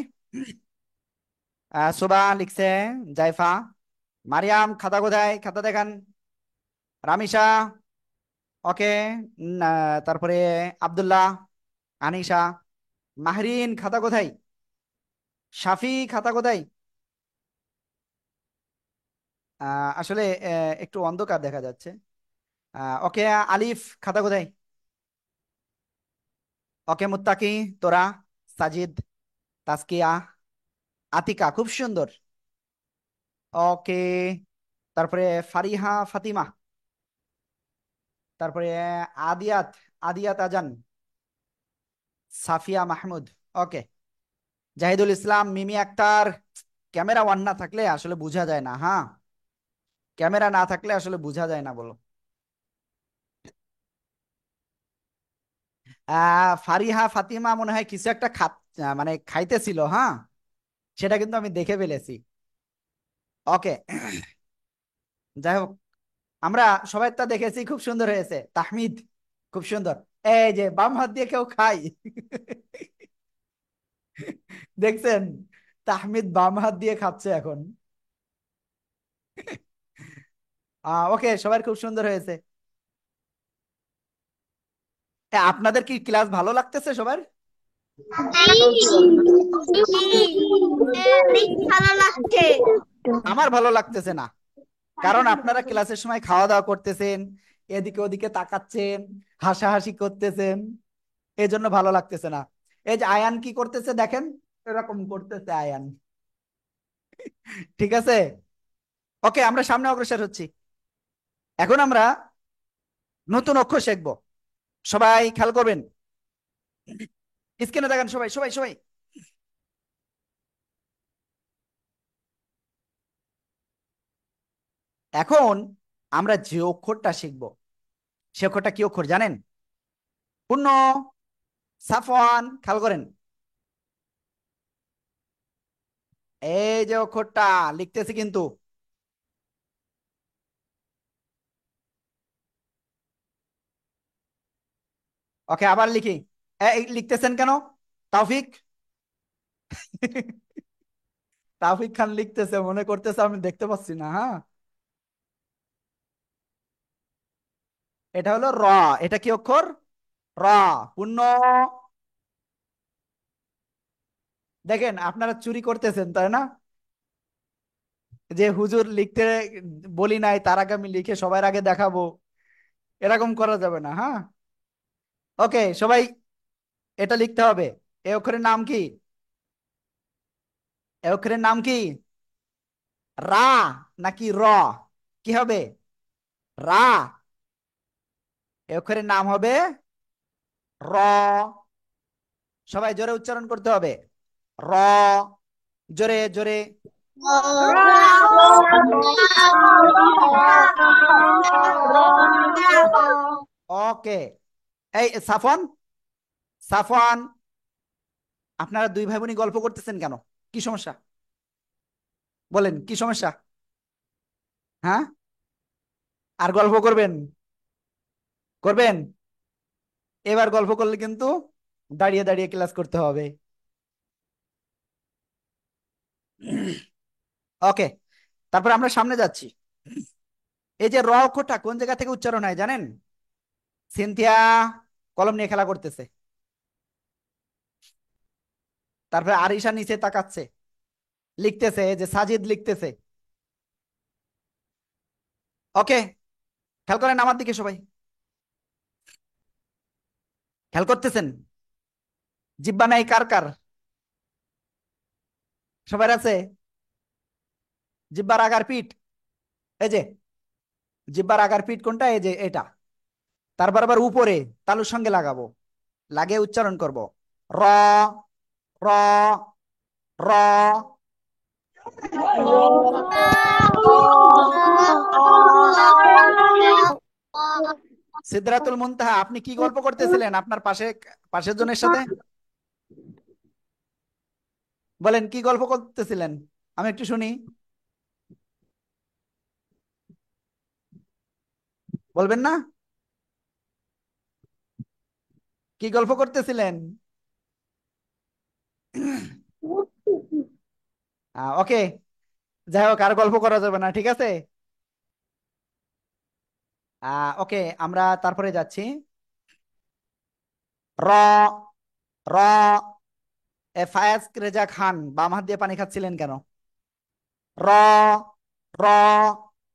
সুবা লিখছে। জাইফা। মারিয়াম খাতা কোথায়? খাতা দেখান। রামিসা। ওকে। তারপরে আব্দুল্লাহ, আনিশা, মাহরিন খাতা কোথায়? শাফি খাতা কোথায়? আসলে একটু অন্ধকার দেখা যাচ্ছে। ওকে, আলিফ খাতা কোথায়? ওকে, মুত্তাকি, তোরা, সাজিদ, তাসকিয়া, আতিকা, খুব সুন্দর। ওকে, তারপরে ফারিহা ফাতিমা, তারপরে আদিয়াত, আদিয়াত আজান, সাফিয়া মাহমুদ। ওকে, জাহিদুল ইসলাম, মিমি আক্তার। ক্যামেরা অন না থাকলে আসলে বোঝা যায় না, হ্যাঁ। ক্যামেরা না থাকলে আসলে বোঝা যায় না, বলো। ফারিহা ফাতিমা মনে হয় কিছু একটা মানে খাইতেছিল, হ্যাঁ। সেটা কিন্তু আমি দেখে ফেলেছি। ওকে, যাই হোক, আমরা সবাই তা দেখেছি, খুব সুন্দর হয়েছে। তাহমিদ, খুব সুন্দর। এই যে বাম হাত দিয়ে কেউ খাই। দেখছেন? তাহমিদ বাম হাত দিয়ে খাচ্ছে এখন। ওকে, সবার খুব সুন্দর হয়েছে। আপনাদের কি ক্লাস ভালো লাগতেছে সবার? অনেক ভালো লাগছে। আমার ভালো লাগতেছে না, কারণ আপনারা ক্লাসের সময় খাওয়া দাওয়া করতেছেন, এদিকে ওদিকে তাকাচ্ছেন, হাসাহাসি করতেছেন, এই জন্য ভালো লাগতেছে না। এই যে আয়ান কি করতেছে দেখেন, এরকম করতেছে আয়ান। ঠিক আছে। ওকে, আমরা সামনে অগ্রসর হচ্ছি। এখন আমরা নতুন অক্ষর শিখবো। সবাই খেয়াল করবেন, স্ক্রিনে দেখেন, সবাই সবাই সবাই। এখন আমরা যে অক্ষরটা শিখবো সে অক্ষরটা কি অক্ষর জানেন? পূর্ণ, সাফওয়ান, খেয়াল করেন। এই যে অক্ষরটা লিখতেছি কিন্তু। ওকে, আবার লিখি। এই লিখতেছেন কেন? তাওফিক। তাওফিক খান লিখতেছে, মনে করতেছে আমি দেখতে পাচ্ছি না, হ্যাঁ। এটা হলো র। এটা কি অক্ষর? র। পূর্ণ। দেখেন, আপনারা চুরি করতেছেন তাই না? যে হুজুর লিখতে বলি নাই, তার আগে আমি লিখে সবার আগে দেখাবো, এরকম করা যাবে না, হ্যাঁ। ওকে, সবাই এটা লিখতে হবে। এ অক্ষরের নাম কি? এ অক্ষরের নাম কি? রা নাকি র? কি হবে? রা। এ অক্ষরের নাম হবে র। সবাই জোরে উচ্চারণ করতে হবে। র। জোরে জোরে। ওকে। এই সাফন, সাফওয়ান, আপনারা দুই ভাই বোনই গল্প করতেছেন কেন? কি সমস্যা? বলেন কি সমস্যা? হ্যাঁ, আর গল্প করবেন? করবেন? এবার গল্প করলে কিন্তু দাঁড়িয়ে দাঁড়িয়ে ক্লাস করতে হবে। ওকে, তারপর আমরা সামনে যাচ্ছি। এই যে র অক্ষরটা কোন জায়গা থেকে উচ্চারণ হয় জানেন? সিনথিয়া কলম নিয়ে খেলা করতেছে, তারপরে আরিশা নিচে তাকাচ্ছে, লিখতেছে, এই যে সাজিদ লিখতেছে। ওকে, খেয়াল করেন আমার দিকে সবাই, খেয়াল করতেছেন? জিব্বা নাই কার কার? সবার আছে? জিব্বার আগার পিঠ, এই যে জিব্বার আগার পিঠ কোনটা? এই যে এটা। তারপর আবার উপরে তালুর সঙ্গে লাগাবো, লাগিয়ে উচ্চারণ করব। র, র, র। সিদরাতুল মুনতাহা। আপনি কি গল্প করতেছিলেন আপনার পাশের জনের সাথে? বলেন কি গল্প করতেছিলেন, আমি একটু শুনি। বলবেন না? কি গল্প করতেছিলেন? ওকে, যাই হোক, আর গল্প করা যাবে না, ঠিক আছে। ওকে, আমরা তারপরে যাচ্ছি। র, র। ফায়াজ রেজা খান বাম হাত দিয়ে পানি খাচ্ছিলেন কেন? র, র।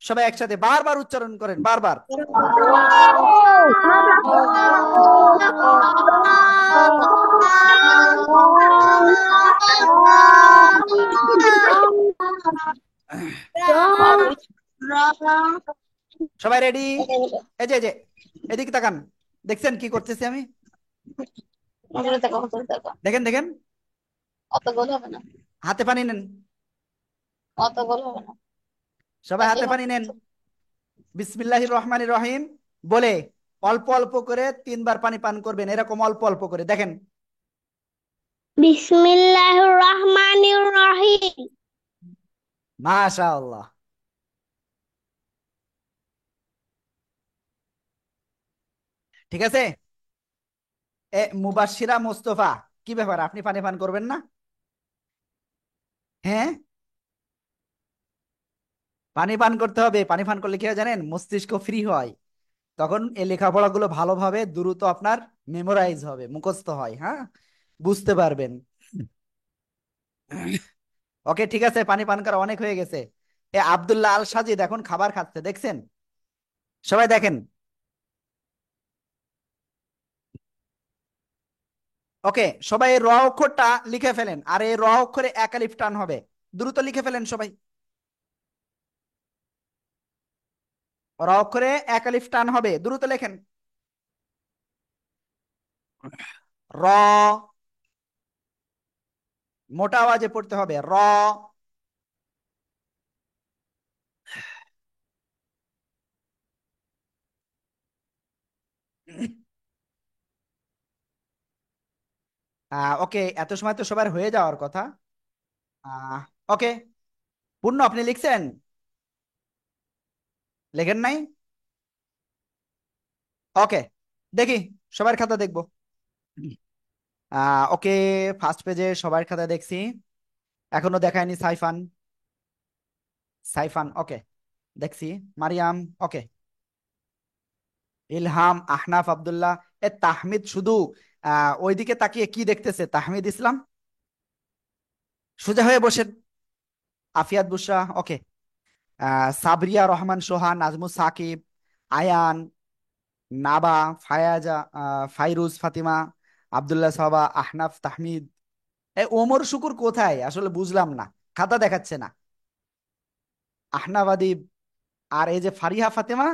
সবাই একসাথে বারবার উচ্চারণ করেন, বারবার। সবাই রেডি? এই যে এদিকে তাকান, দেখছেন কি করতেছি আমি? দেখেন দেখেন, অত গোল হবে না, হাতে পানি নেন, অত গোল হবে না। সবাই হাতে পানি নেন। বিসমিল্লাহির রহমানির রহিম বলে অল্প অল্প করে 3 বার পানি পান করবেন, এরকম অল্প অল্প করে, দেখেন। বিসমিল্লাহির রহমানির রহিম। মাশাআল্লাহ। ঠিক আছে। মুবাশশিরা মোস্তফা, কি ব্যাপার, আপনি পানি পান করবেন না? হ্যাঁ, পানি পান করতে হবে। পানি পান করলে কি হয় জানেন? মস্তিষ্ক ফ্রি হয়, তখন এই লেখাপড়াগুলো ভালোভাবে দ্রুত আপনার মেমোরাইজ হবে, মুখস্থ হয়, হ্যাঁ, বুঝতে পারবেন। ওকে, ঠিক আছে, পানি পান করা অনেক হয়ে গেছে। আব্দুল্লাহ আল সাজিদ এখন খাবার খাচ্ছে, দেখছেন? সবাই দেখেন। ওকে, সবাই এই র অক্ষরটা লিখে ফেলেন, আর এই র অক্ষরে এক আলিফ টান হবে, দ্রুত লিখে ফেলেন সবাই। র অক্ষরে এক আলিফ টান হবে, দ্রুত লেখেন। র, মোটা আওয়াজে পড়তে হবে, র। ওকে, এত সময় তো সবার হয়ে যাওয়ার কথা। আহ, ওকে, পূর্ণ আপনি লিখছেন? লেখেন নাই? ওকে, দেখি সবার খাতা দেখবো। ওকে, ফার্স্ট পেজে সবার খাতা দেখছি, এখনো দেখায়নি সাইফান। সাইফান ওকে, দেখছি। মারিয়াম ওকে। ইলহাম, আহনাফ, আব্দুল্লাহ। তাহমিদ শুধু ওইদিকে তাকিয়ে কি দেখতেছে? তাহমিদ ইসলাম, সোজা হয়ে বসেন। আফিয়াত বুশরা ওকে। সাবরিয়া রহমান সোহান, নাজমুস সাকিব, আয়ান, নাবা, ফায়াজা, ফাইরুজ ফাতিমা, আব্দুল্লাহ সাবা, আহনাফ, তাহমিদ। ওমর শুকুর কোথায় আসলে বুঝলাম না, খাতা দেখাচ্ছে না। আহনাফ আদিব, আর এই যে ফারিহা ফাতেমা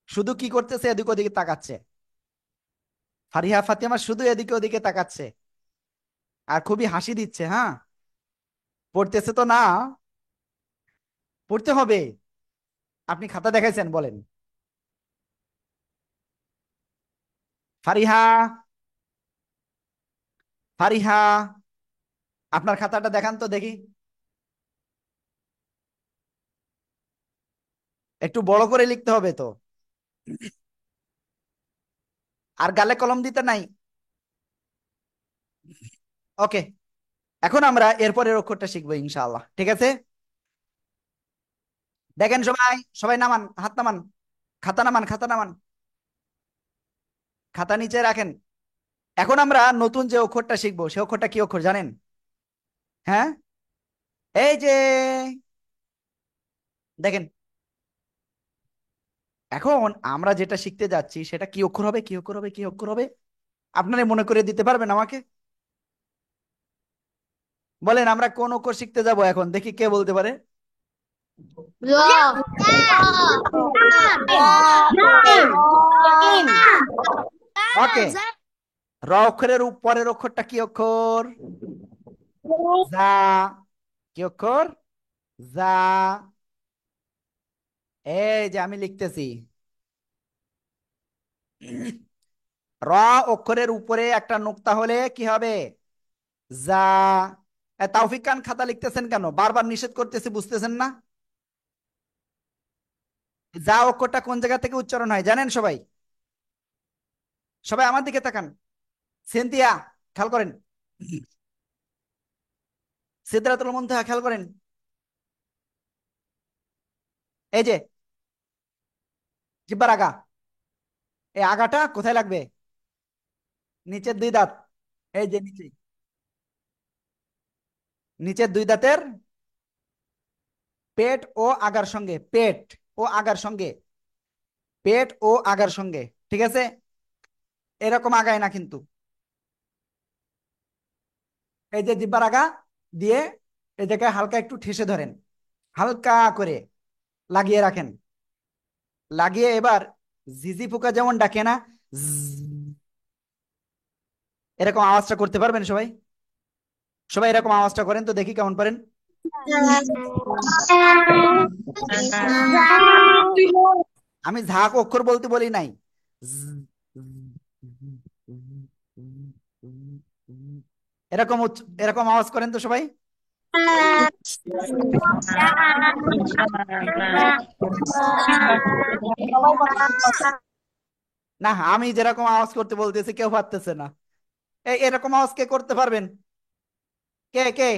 শুধু কি করতেছে? এদিক ওদিকে তাকাচ্ছে। ফারিহা ফাতেমা শুধু এদিকে ওদিকে তাকাচ্ছে আর খুবই হাসি দিচ্ছে, হ্যাঁ। পড়তেছে তো না? পড়তে হবে। আপনি খাতা দেখাইছেন, বলেন। ফারিহা, ফারিহা, আপনার খাতাটা দেখান তো দেখি। একটু বড় করে লিখতে হবে তো। আর গালে কলম দিতে নাই। ওকে, এখন আমরা এরপরের অক্ষরটা শিখবো ইনশাআল্লাহ, ঠিক আছে? দেখেন সবাই, সবাই নামান, হাত নামান, খাতা নামান, খাতা নামান, খাতা নিচে রাখেন। এখন আমরা নতুন যে অক্ষরটা শিখবো সে অক্ষরটা কি অক্ষর জানেন? হ্যাঁ, এই যে দেখেন, এখন আমরা যেটা শিখতে যাচ্ছি সেটা কি অক্ষর হবে, কি অক্ষর হবে, কি অক্ষর হবে? আপনারা মনে করে দিতে পারবেন আমাকে? বলেন, আমরা কোন অক্ষর শিখতে যাব এখন, দেখি কে বলতে পারে। র ওকে, র অক্ষরের উপরের অক্ষরটা কি অক্ষর? যা। কি অক্ষর? যা। এই যে আমি লিখতেছি, র অক্ষরের উপরে একটা নোক্তা হলে কি হবে? যা। তাওফিক খান খাতা লিখতেছেন কেন? বারবার নিষেধ করতেছি, বুঝতেছেন না? যা অক্ষরটা কোন জায়গা থেকে উচ্চারণ হয় জানেন সবাই? সবাই আমার দিকে তাকান। সেন্তিয়া, খেয়াল করেন। সিদরাতুল মুনতাহা, খেয়াল করেন। এই যে জিব্বার আগা, এই আগাটা কোথায় লাগবে? নিচের দুই দাঁত। এই যে নিচে, নিচের দুই দাঁতের পেট ও আগার সঙ্গে, পেট ও আগার সঙ্গে, পেট ও আগার সঙ্গে, ঠিক আছে? এরকম আগায় না কিন্তু। এই যে জিব্বার আগা দিয়ে এই জায়গায় হালকা একটু ঠেসে ধরেন, হালকা করে লাগিয়ে রাখেন। লাগিয়ে এবার ঝিঝি পোকা যেমন ডাকে না, জ্জ, এরকম আওয়াজটা করতে পারবেন সবাই? সবাই এরকম আওয়াজটা করেন তো দেখি কেমন পারেন। আমি ঝাঁক অক্ষর বলতে বলি নাই। এরকম এরকম আওয়াজ করেন তো সবাই। না, আমি যেরকম আওয়াজ করতে বলতেছি কেউ পারতেছে না। এই এরকম আওয়াজ কে করতে পারবেন? কে কে?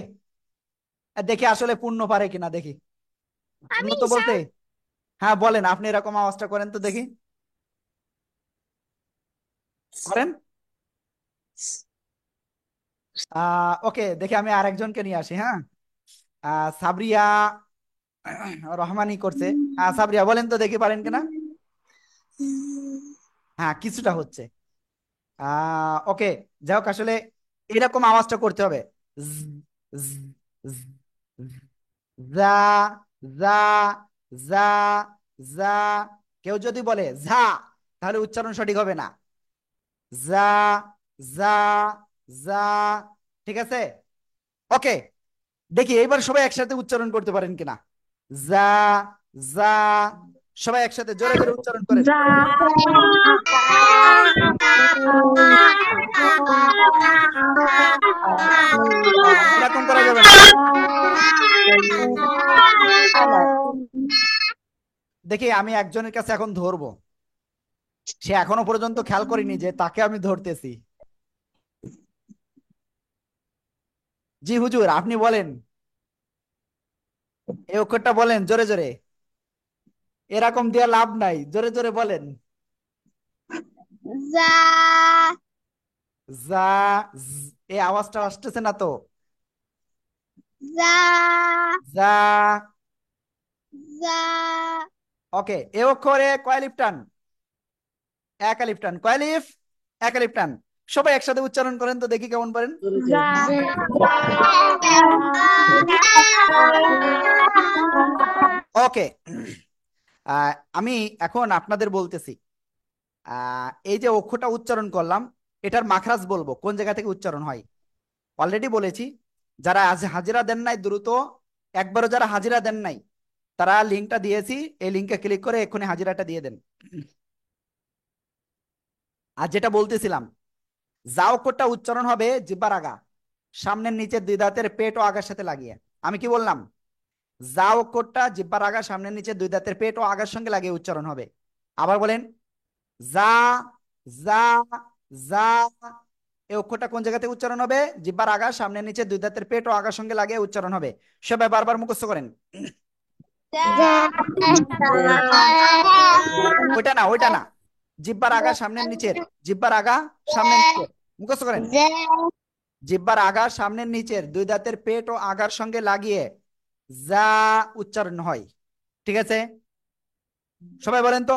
দেখি আসলে পূর্ণ পারে কিনা দেখি। পূর্ণ তো বলতে, হ্যাঁ বলেন, আপনি এরকম আওয়াজটা করেন তো দেখি, করেন। ওকে, দেখি আমি আরেকজনকে নিয়ে আসি, হ্যাঁ। সাবরিয়া রহমানি করছে। সাবরিয়া বলেন তো দেখি পারেন কিনা। হ্যাঁ, কিছুটা হচ্ছে। ওকে, যাই হোক, আসলে এরকম আওয়াজটা করতে হবে। জ, জ, জ, জ, যা, যা, যা, যা। কেউ যদি বলে ঝা, তাহলে উচ্চারণ সঠিক হবে না। যা, যা, যা, ঠিক আছে? ওকে, দেখি এবার সবাই একসাথে উচ্চারণ করতে পারেন কিনা। যা, যা, সবাই একসাথে জোরে জোরে উচ্চারণ করেন। এরকম করা যাবে না। দেখি আমি একজনের কাছে এখন ধরবো, সে এখনো পর্যন্ত খেয়াল করিনি যে তাকে আমি ধরতেছি। জি হুজুর, আপনি বলেন, এই অক্ষরটা বলেন জোরে জোরে। এরকম দিয়ে লাভ নাই, জোরে জোরে বলেন। যা যা, এই আওয়াজটা আসতেছে না তো। যা যা। যা ওকে, এ অক্ষরে কয় লিফ টান? এক আলিফ টান। কয় লিফ? এক আলিফ টান। সবাই একসাথে উচ্চারণ করেন তো দেখি কেমন পারেন। ওকে, আমি এখন আপনাদের বলতেছি, এই যে অক্ষরটা উচ্চারণ করলাম, এটার মাখরাজ বলবো কোন জায়গা থেকে উচ্চারণ হয়। অলরেডি বলেছি, যারা আজ হাজিরা দেন নাই দ্রুত, একবারও যারা হাজিরা দেন নাই তারা লিঙ্কটা দিয়েছি, এই লিঙ্কে ক্লিক করে এক্ষুনি হাজিরাটা দিয়ে দেন। আর যেটা বলতেছিলাম, যা অক্ষরটা উচ্চারণ হবে জিব্বার আগা, সামনের নিচের দুই দাঁতের পেট ও আগার সাথে লাগিয়ে। আমি কি বললাম? যা অক্ষরটা জিহ্বার আগা সামনের নিচে দুই দাঁতের পেট ও আগার সঙ্গে লাগিয়ে উচ্চারণ হবে। আবার বলেন, যা, যা, যা। এই অক্ষরটা কোন জায়গাতে উচ্চারণ হবে? জিহ্বার আগা সামনের নিচে দুই দাঁতের পেট ও আগার সঙ্গে লাগিয়ে উচ্চারণ হবে। সবাই বারবার মুখস্থ করেন। ওইটা না, ওইটা না, জিহ্বার আগা সামনের নিচের, জিহ্বার আগা সামনের নিচের, মুখস্থ করেন। জিহ্বার আগা সামনের নিচের দুই দাঁতের পেট ও আগার সঙ্গে লাগিয়ে যা উচ্চারণ হয়। ঠিক আছে, সবাই বলেন তো।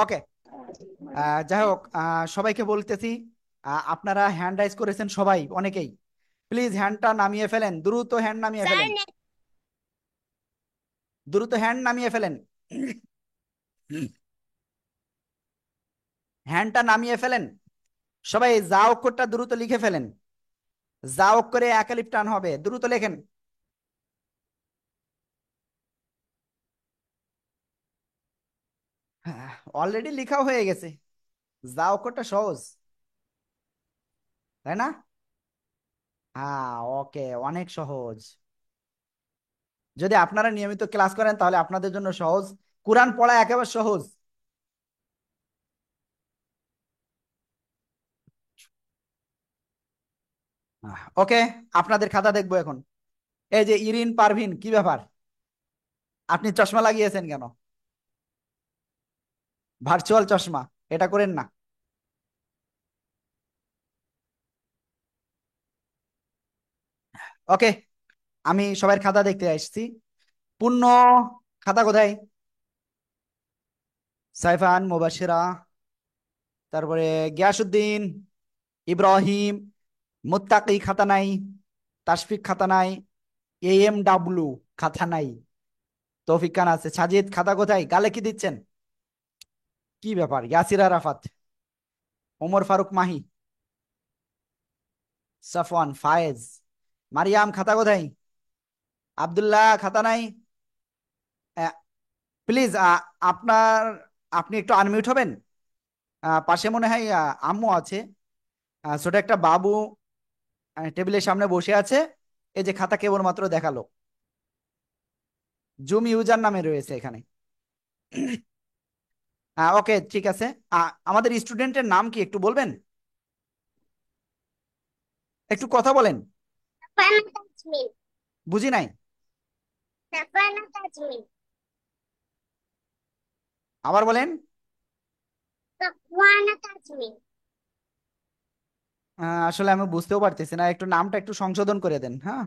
ওকে, যাই হোক, সবাইকে বলতেছি, আপনারা হ্যান্ড রাইজ করেছেন সবাই, অনেকেই। প্লিজ হ্যান্ডটা নামিয়ে ফেলেন, দ্রুত হ্যান্ড নামিয়ে ফেলেন, দ্রুত হ্যান্ড নামিয়ে ফেলেন, হ্যান্ডটা নামিয়ে ফেলেন। সবাই যা অক্ষরটা দ্রুত লিখে ফেলেন। যা অক্ষরে এক আলিফ টান হবে, দ্রুত লেখেন। অলরেডি লেখাও হয়ে গেছে। যা অক্ষরটা সহজ, তাই না? হ্যাঁ, ওকে, অনেক সহজ। যদি আপনারা নিয়মিত ক্লাস করেন তাহলে আপনাদের জন্য সহজ। কোরআন পড়া একেবারে সহজ। ওকে, আপনাদের খাতা দেখবো এখন। এই যে ইরিন পারভিন, কি ব্যাপার? আপনি চশমা লাগিয়েছেন কেন? ভার্চুয়াল চশমা, এটা করেন না। ওকে, আমি সবার খাতা দেখতে আসছি। পূর্ণ খাতা কোথায়? সাইফান, মুবাশিরা, তারপরে গিয়াসউদ্দিন, ইব্রাহিম, মুত্তাকি খাতা নাই, তাশফিক খাতা নাই, AMW খাতা নাই, তৌফিক খান আছে, সাজিদ খাতা কোথায়? গালে কি দিচ্ছেন? কি ব্যাপার? ইয়াসির আরাফাত, ওমর ফারুক মাহি, সাফওয়ান, ফায়েজ, মারিয়াম খাতা কোথায়? আব্দুল্লাহ খাতা নাই। প্লিজ, আপনার, আপনি একটু আনমিউট হবেন। পাশে মনে হয় আম্মু আছে, ছোট একটা বাবু টেবিলের সামনে বসে আছে। এই যে খাতা কেবলমাত্র দেখালো, জুম ইউজার নামে রয়েছে এখানে। ওকে, ঠিক আছে। আমাদের স্টুডেন্টের নাম কি একটু বলবেন? একটু কথা বলেন, বুঝি নাই। আবার বলেন। আসলে আমি বুঝতেও পারতেছি না, একটু নামটা একটু সংশোধন করে দেন, হ্যাঁ।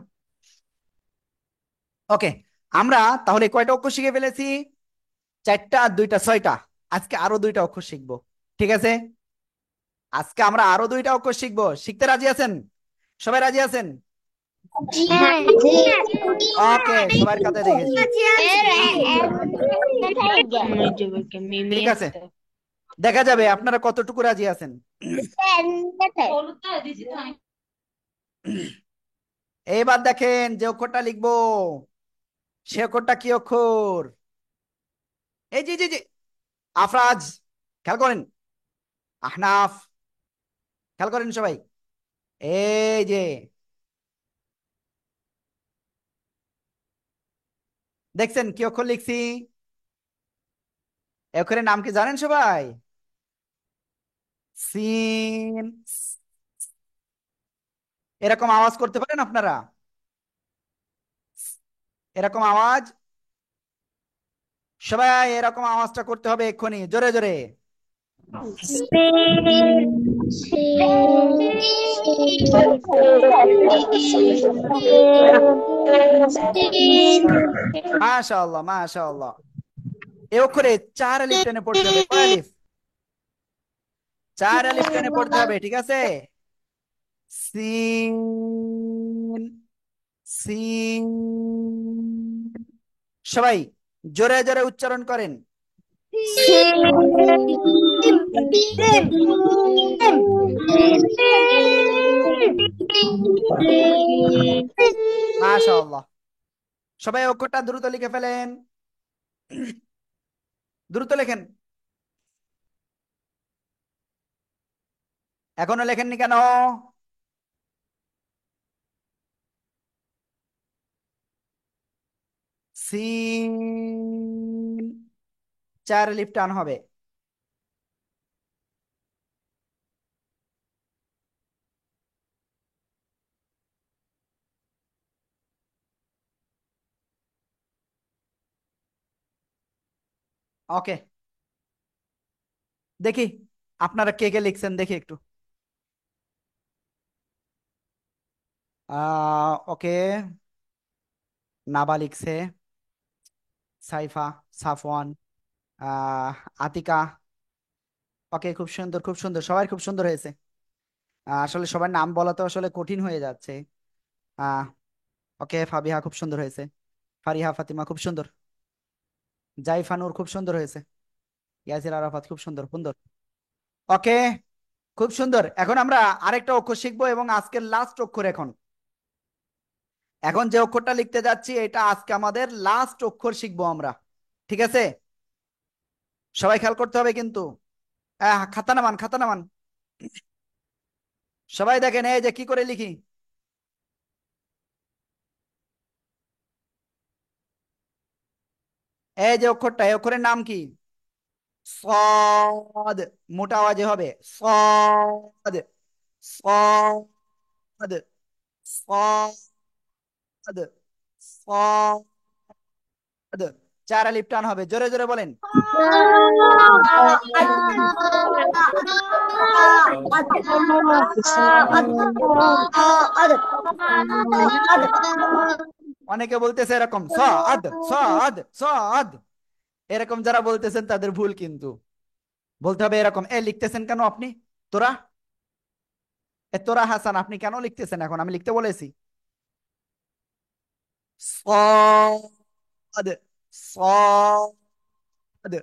ওকে, আমরা তাহলে কয়টা অক্ষর শিখে ফেলেছি? চারটা আর দুইটা, ছয়টা। আজকে আরো দুইটা অক্ষর শিখবো, ঠিক আছে? আজকে আমরা আরো দুইটা অক্ষর শিখবো। শিখতে রাজি আছেন? সবাই রাজি আছেন? ওকে, সবার খাতায় দেখেছি। ঠিক আছে, দেখা যাবে আপনারা কতটুকু রাজি আছেন। এইবার দেখেন, যে অক্ষরটা লিখবো সে অক্ষরটা কি অক্ষর? এই জি জি জি, আফরাজ, খেয়াল করেন। আহনাফ, খেয়াল করেন সবাই। এই যে, দেখছেন কি অক্ষর লিখছি? এ অক্ষরের নাম কি জানেন সবাই? সিন। এরকম আওয়াজ করতে পারেন আপনারা? এরকম আওয়াজ, সবাই এরকম আওয়াজটা করতে হবে এক্ষুনি, জোরে জোরে। মাশাআল্লাহ, মাশাআল্লাহ। এ অক্ষরে চার আলিফ টেনে পড়তে হবে। কয় আলিফ? চার আলিফ টেনে পড়তে হবে, ঠিক আছে? সিন, সিন। সবাই জোরে জোরে উচ্চারণ করেন। মাশাআল্লাহ, সবাই অক্ষরটা দ্রুত লিখে ফেলেন, দ্রুত লেখেন। এখনো লেখেননি কেন? সিন, চার লিফ টান হবে। ওকে, দেখি আপনারা কে কে লিখছেন দেখি একটু। ওকে, নাবা লিখছে, সাইফা, সাফওয়ান, আহ আতিকা। ওকে, খুব সুন্দর খুব সুন্দর, সবাই খুব সুন্দর হয়েছে। আসলে সবার নাম বলা তো আসলে কঠিন হয়ে যাচ্ছে। আহ ওকে, ফাবিহা খুব সুন্দর হয়েছে, ফারিহা ফাতিমা খুব সুন্দর, জাইফানুর খুব সুন্দর হয়েছে, ইয়াসির আরাফাত খুব সুন্দর সুন্দর। ওকে, খুব সুন্দর। এখন আমরা আরেকটা অক্ষর শিখবো এবং আজকের লাস্ট অক্ষর। এখন এখন যে অক্ষরটা লিখতে যাচ্ছি এটা আজকে আমাদের লাস্ট অক্ষর শিখবো আমরা, ঠিক আছে? সবাই খেয়াল করতে হবে কিন্তু। খাতা নামান, খাতা নামান। সবাই দেখেন এই যে কি করে লিখি। এই যে অক্ষরটা, এই অক্ষরের নাম কি? সদ, মোটা আওয়াজে হবে। সদ, সদ, সদ, সদ। চার আলিফ টান হবে, জোরে জোরে বলেন। অনেকে বলতেছে এরকম সাদ সাদ সাদ, এরকম যারা বলতেছেন তাদের ভুল কিন্তু। বলতে হবে এরকম। লিখতেছেন কেন আপনি? তোরা, তোরা হাসান, আপনি কেন লিখতেছেন? এখন আমি লিখতে বলেছি। صاد، صاد،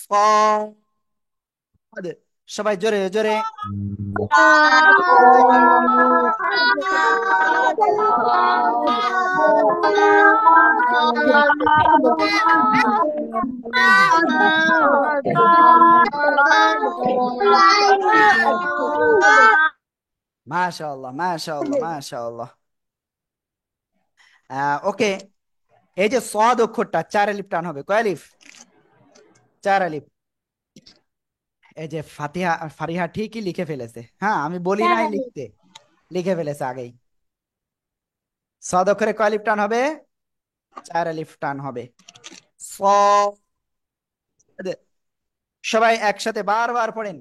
صاد। সবাই জোরে জোরে। মাশাআল্লাহ মাশাআল্লাহ মাশাআল্লাহ। ওকে, এই যে সদ অক্ষরটা চার আলিফ টান হবে। কয় আলিফ? চার আলিফ। এই যে ফাতিহা, ফারিহা ঠিকই লিখে ফেলেছে। হ্যাঁ, আমি বলি নাই লিখতে, লিখে ফেলেছে আগেই। সদ অক্ষরে কয় আলিফ টান হবে? চার আলিফ টান হবে। সদ। সবাই একসাথে বারবার পড়েন।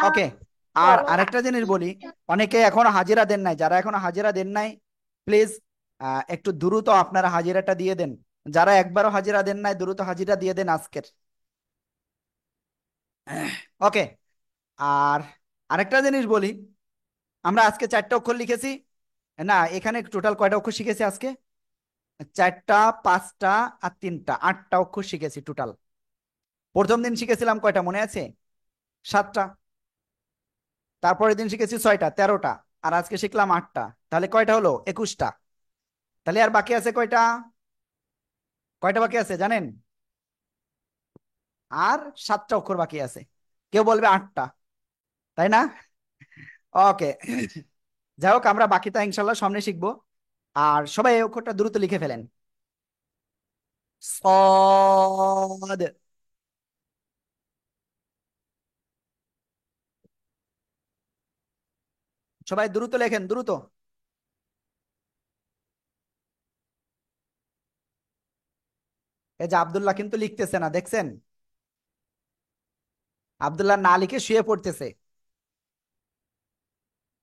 ওকে, আর আরেকটা জিনিস বলি, অনেকে এখনো হাজিরা দেন নাই। যারা এখনো হাজিরা দেন নাই, প্লিজ একটু দ্রুত আপনারা হাজিরাটা দিয়ে দেন। যারা একবারও হাজিরা দেন নাই, দ্রুত হাজিরা দিয়ে দেন আজকের। ওকে, আর আরেকটা জিনিস বলি, আমরা আজকে চারটা অক্ষর লিখেছি। না, এখানে টোটাল কয়টা অক্ষর শিখেছি আজকে? চারটা, পাঁচটা আর তিনটা, আটটা অক্ষর শিখেছি টোটাল। প্রথম দিন শিখেছিলাম কয়টা মনে আছে? সাতটা। তারপরের দিন শিখেছি ছয়টা, 13টা। আর আজকে শিখলাম আটটা। তাহলে কয়টা হলো? 21টা। তাহলে আর বাকি আছে কয়টা? কয়টা বাকি আছে জানেন? আর সাতটা অক্ষর বাকি আছে। কেউ বলবে আটটা, তাই না? ওকে, যাই হোক, আমরা বাকিটা ইনশাল্লাহ সামনে শিখবো। আর সবাই এই অক্ষরটা দ্রুত লিখে ফেলেন। সদ। সবাই দ্রুত লেখেন, দ্রুত। এই যে আব্দুল্লাহ কিন্তু লিখতেছে না, দেখছেন? আব্দুল্লাহ না লিখে শুয়ে পড়তেছে।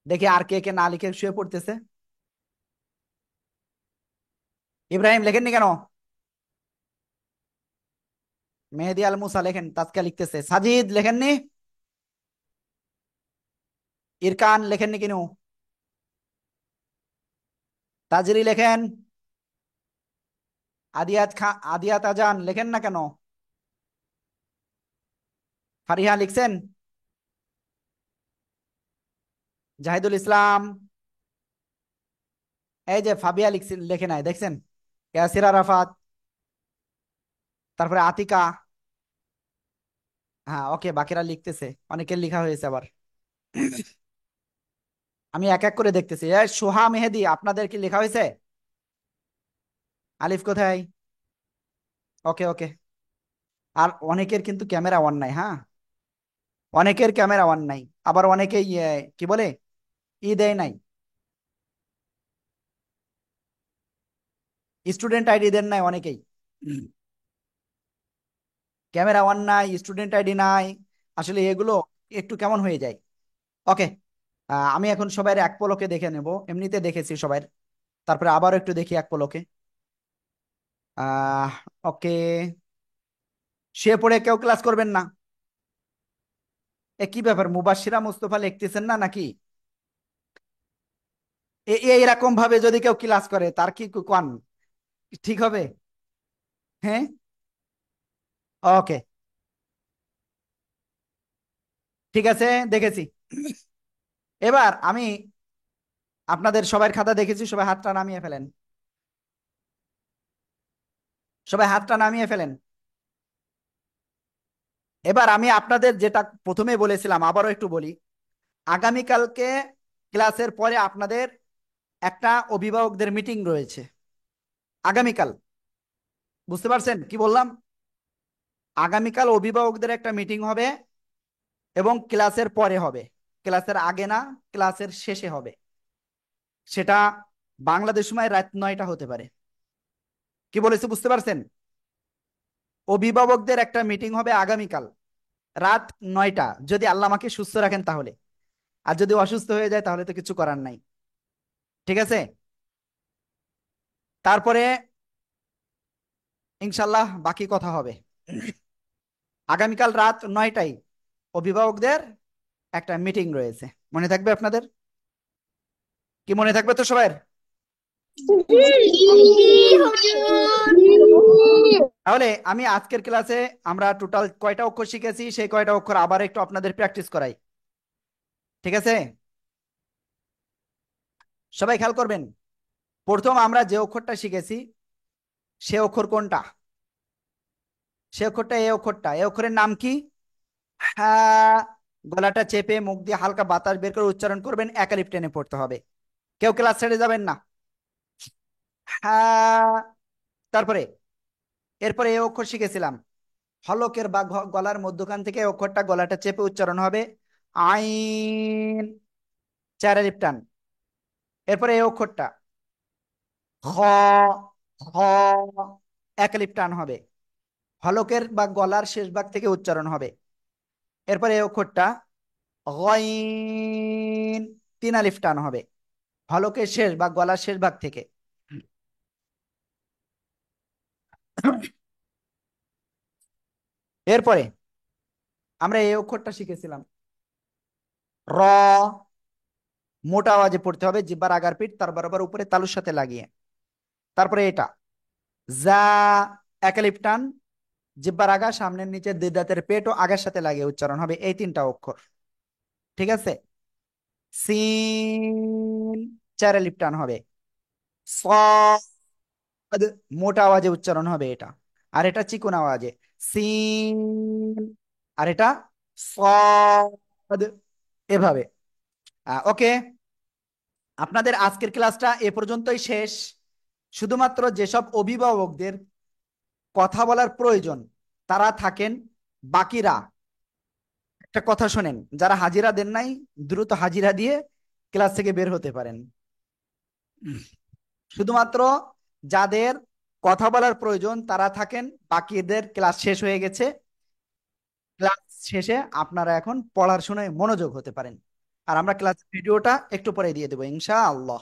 দেখি আর কে কে না লিখে শুয়ে পড়তেছে। ইব্রাহিম লেখেননি কেন? মেহেদি আল মুসা লেখেন, তাজকা লিখতেছে। সাজিদ লেখেননি? ইরকান লেখেননি কেন? তাজরি লেখেন। আদিয়াত আদিয়াত আজান লেখেন না কেন? ফারিহা লিখছেন? জাহিদুল ইসলাম, এই যে ফাবিয়া লিখছেন, লেখে নাই, দেখছেন? ইয়াসির আরাফাত, তারপরে আতিকা, হ্যাঁ, ওকে, বাকিরা লিখতেছে, অনেকের লেখা হয়েছে আবার। আমি এক এক করে দেখতেছি। সোহা মেহেদি, আপনাদের কি লেখা হয়েছে? আলিফ কোথায়? ওকে ওকে। আর অনেকের কিন্তু ক্যামেরা অন নাই, হ্যাঁ, অনেকের ক্যামেরা অন নাই। আবার অনেকে কি বলে, দেয় নাই, স্টুডেন্ট আইডি দেন নাই অনেকেই। ক্যামেরা অন নাই, স্টুডেন্ট আইডি নাই, আসলে এগুলো একটু কেমন হয়ে যায়। ওকে, আমি এখন সবাই এক পলকে দেখে নেব, এমনিতে দেখেছি সবাই, তারপরে আবার একটু দেখি এক পলকে। আহ ওকে, শুয়ে পড়ে কেউ ক্লাস করবেন না? কি ব্যাপার, মুবাশশিরা মুস্তফা লিখতেছেন না নাকি? এইরকম ভাবে যদি কেউ ক্লাস করে তার কি কোন ঠিক হবে? হ্যাঁ, ওকে, ঠিক আছে, দেখেছি। এবার আমি আপনাদের সবার খাতা দেখেছি, সবাই হাতটা নামিয়ে ফেলেন, সবাই হাতটা নামিয়ে ফেলেন। এবার আমি আপনাদের যেটা প্রথমে বলেছিলাম আবারও একটু বলি, আগামীকালকে ক্লাসের পরে আপনাদের একটা অভিভাবকদের মিটিং রয়েছে আগামীকাল। বুঝতে পারছেন কি বললাম? আগামীকাল অভিভাবকদের একটা মিটিং হবে, এবং ক্লাসের পরে হবে, ক্লাসের আগে না, ক্লাসের শেষে হবে। সেটা বাংলাদেশ সময় রাত 9টা হতে পারে। কি বলেছে বুঝতে পারছেন? অভিভাবকদের একটা মিটিং হবে আগামীকাল রাত 9টা, যদি আল্লাহ আমাকে সুস্থ রাখেন তাহলে। আর যদি অসুস্থ হয়ে যায় তাহলে তো কিছু করার নাই। ঠিক আছে, তারপরে ইনশাল্লাহ বাকি কথা হবে। আগামীকাল রাত 9টায় অভিভাবকদের একটা মিটিং রয়েছে, মনে থাকবে আপনাদের? কি মনে থাকবে তো সবার? তাহলে আমি আজকের ক্লাসে আমরা টোটাল কয়টা অক্ষর শিখেছি সেই কয়টা অক্ষর আবার একটু আপনাদের প্র্যাকটিস করাই। ঠিক আছে, সবাই খেয়াল করবেন। প্রথম আমরা যে অক্ষরটা শিখেছি সে অক্ষর কোনটা? সে অক্ষরটা এ অক্ষরটা। এ অক্ষরের নাম কি? হ্যাঁ, গলাটা চেপে মুখ দিয়ে হালকা বাতাস বের করে উচ্চারণ করবেন, একালিপ টেনে পড়তে হবে। কেউ ক্লাস ছেড়ে যাবেন না। হ্যাঁ, তারপরে এরপরে এ অক্ষর শিখেছিলাম, হলকের বা গলার মধ্যখান থেকে এ অক্ষরটা গলাটা চেপে উচ্চারণ হবে, আইন, চার আলিফ টান। এরপরে এ অক্ষরটা হ, হ, এক আলিফ টান হবে, হলকের বা গলার শেষ ভাগ থেকে উচ্চারণ হবে। এরপরে এই অক্ষরটা গইন, তিন আলিফ টান হবে, হলকের শেষ বা গলার শেষ ভাগ থেকে। এরপরে আমরা এই অক্ষরটা শিখেছিলাম র, মোটা আওয়াজে পড়তে হবে, জিহ্বার আগার পিঠ তার বরাবর উপরে তালুর সাথে লাগিয়ে। তারপরে এটা যা, এক আলিফ টান, জিহ্বার আগা সামনের নিচে দুই দাঁতের পেট ও আগার সাথে লাগিয়ে উচ্চারণ হবে, এই তিনটা অক্ষর। ঠিক আছে, সিন, চার আলিফ টান হবে, সদ, মোটা আওয়াজে উচ্চারণ হবে এটা, আর এটা চিকন আওয়াজে, সিন, আর এটা সদ, এভাবে। ওকে, আপনাদের আজকের ক্লাসটা এ পর্যন্তই শেষ। শুধুমাত্র যেসব অভিভাবকদের কথা বলার প্রয়োজন তারা থাকেন, বাকিরা একটা কথা শোনেন, যারা হাজিরা দেন নাই দ্রুত হাজিরা দিয়ে ক্লাস থেকে বের হতে পারেন। শুধুমাত্র যাদের কথা বলার প্রয়োজন তারা থাকেন, বাকিদের ক্লাস শেষ হয়ে গেছে। ক্লাস শেষে আপনারা এখন পড়াশোনায় মনোযোগ হতে পারেন। আর আমরা ক্লাস ভিডিওটা একটু পরে দিয়ে দেবো ইনশাআল্লাহ।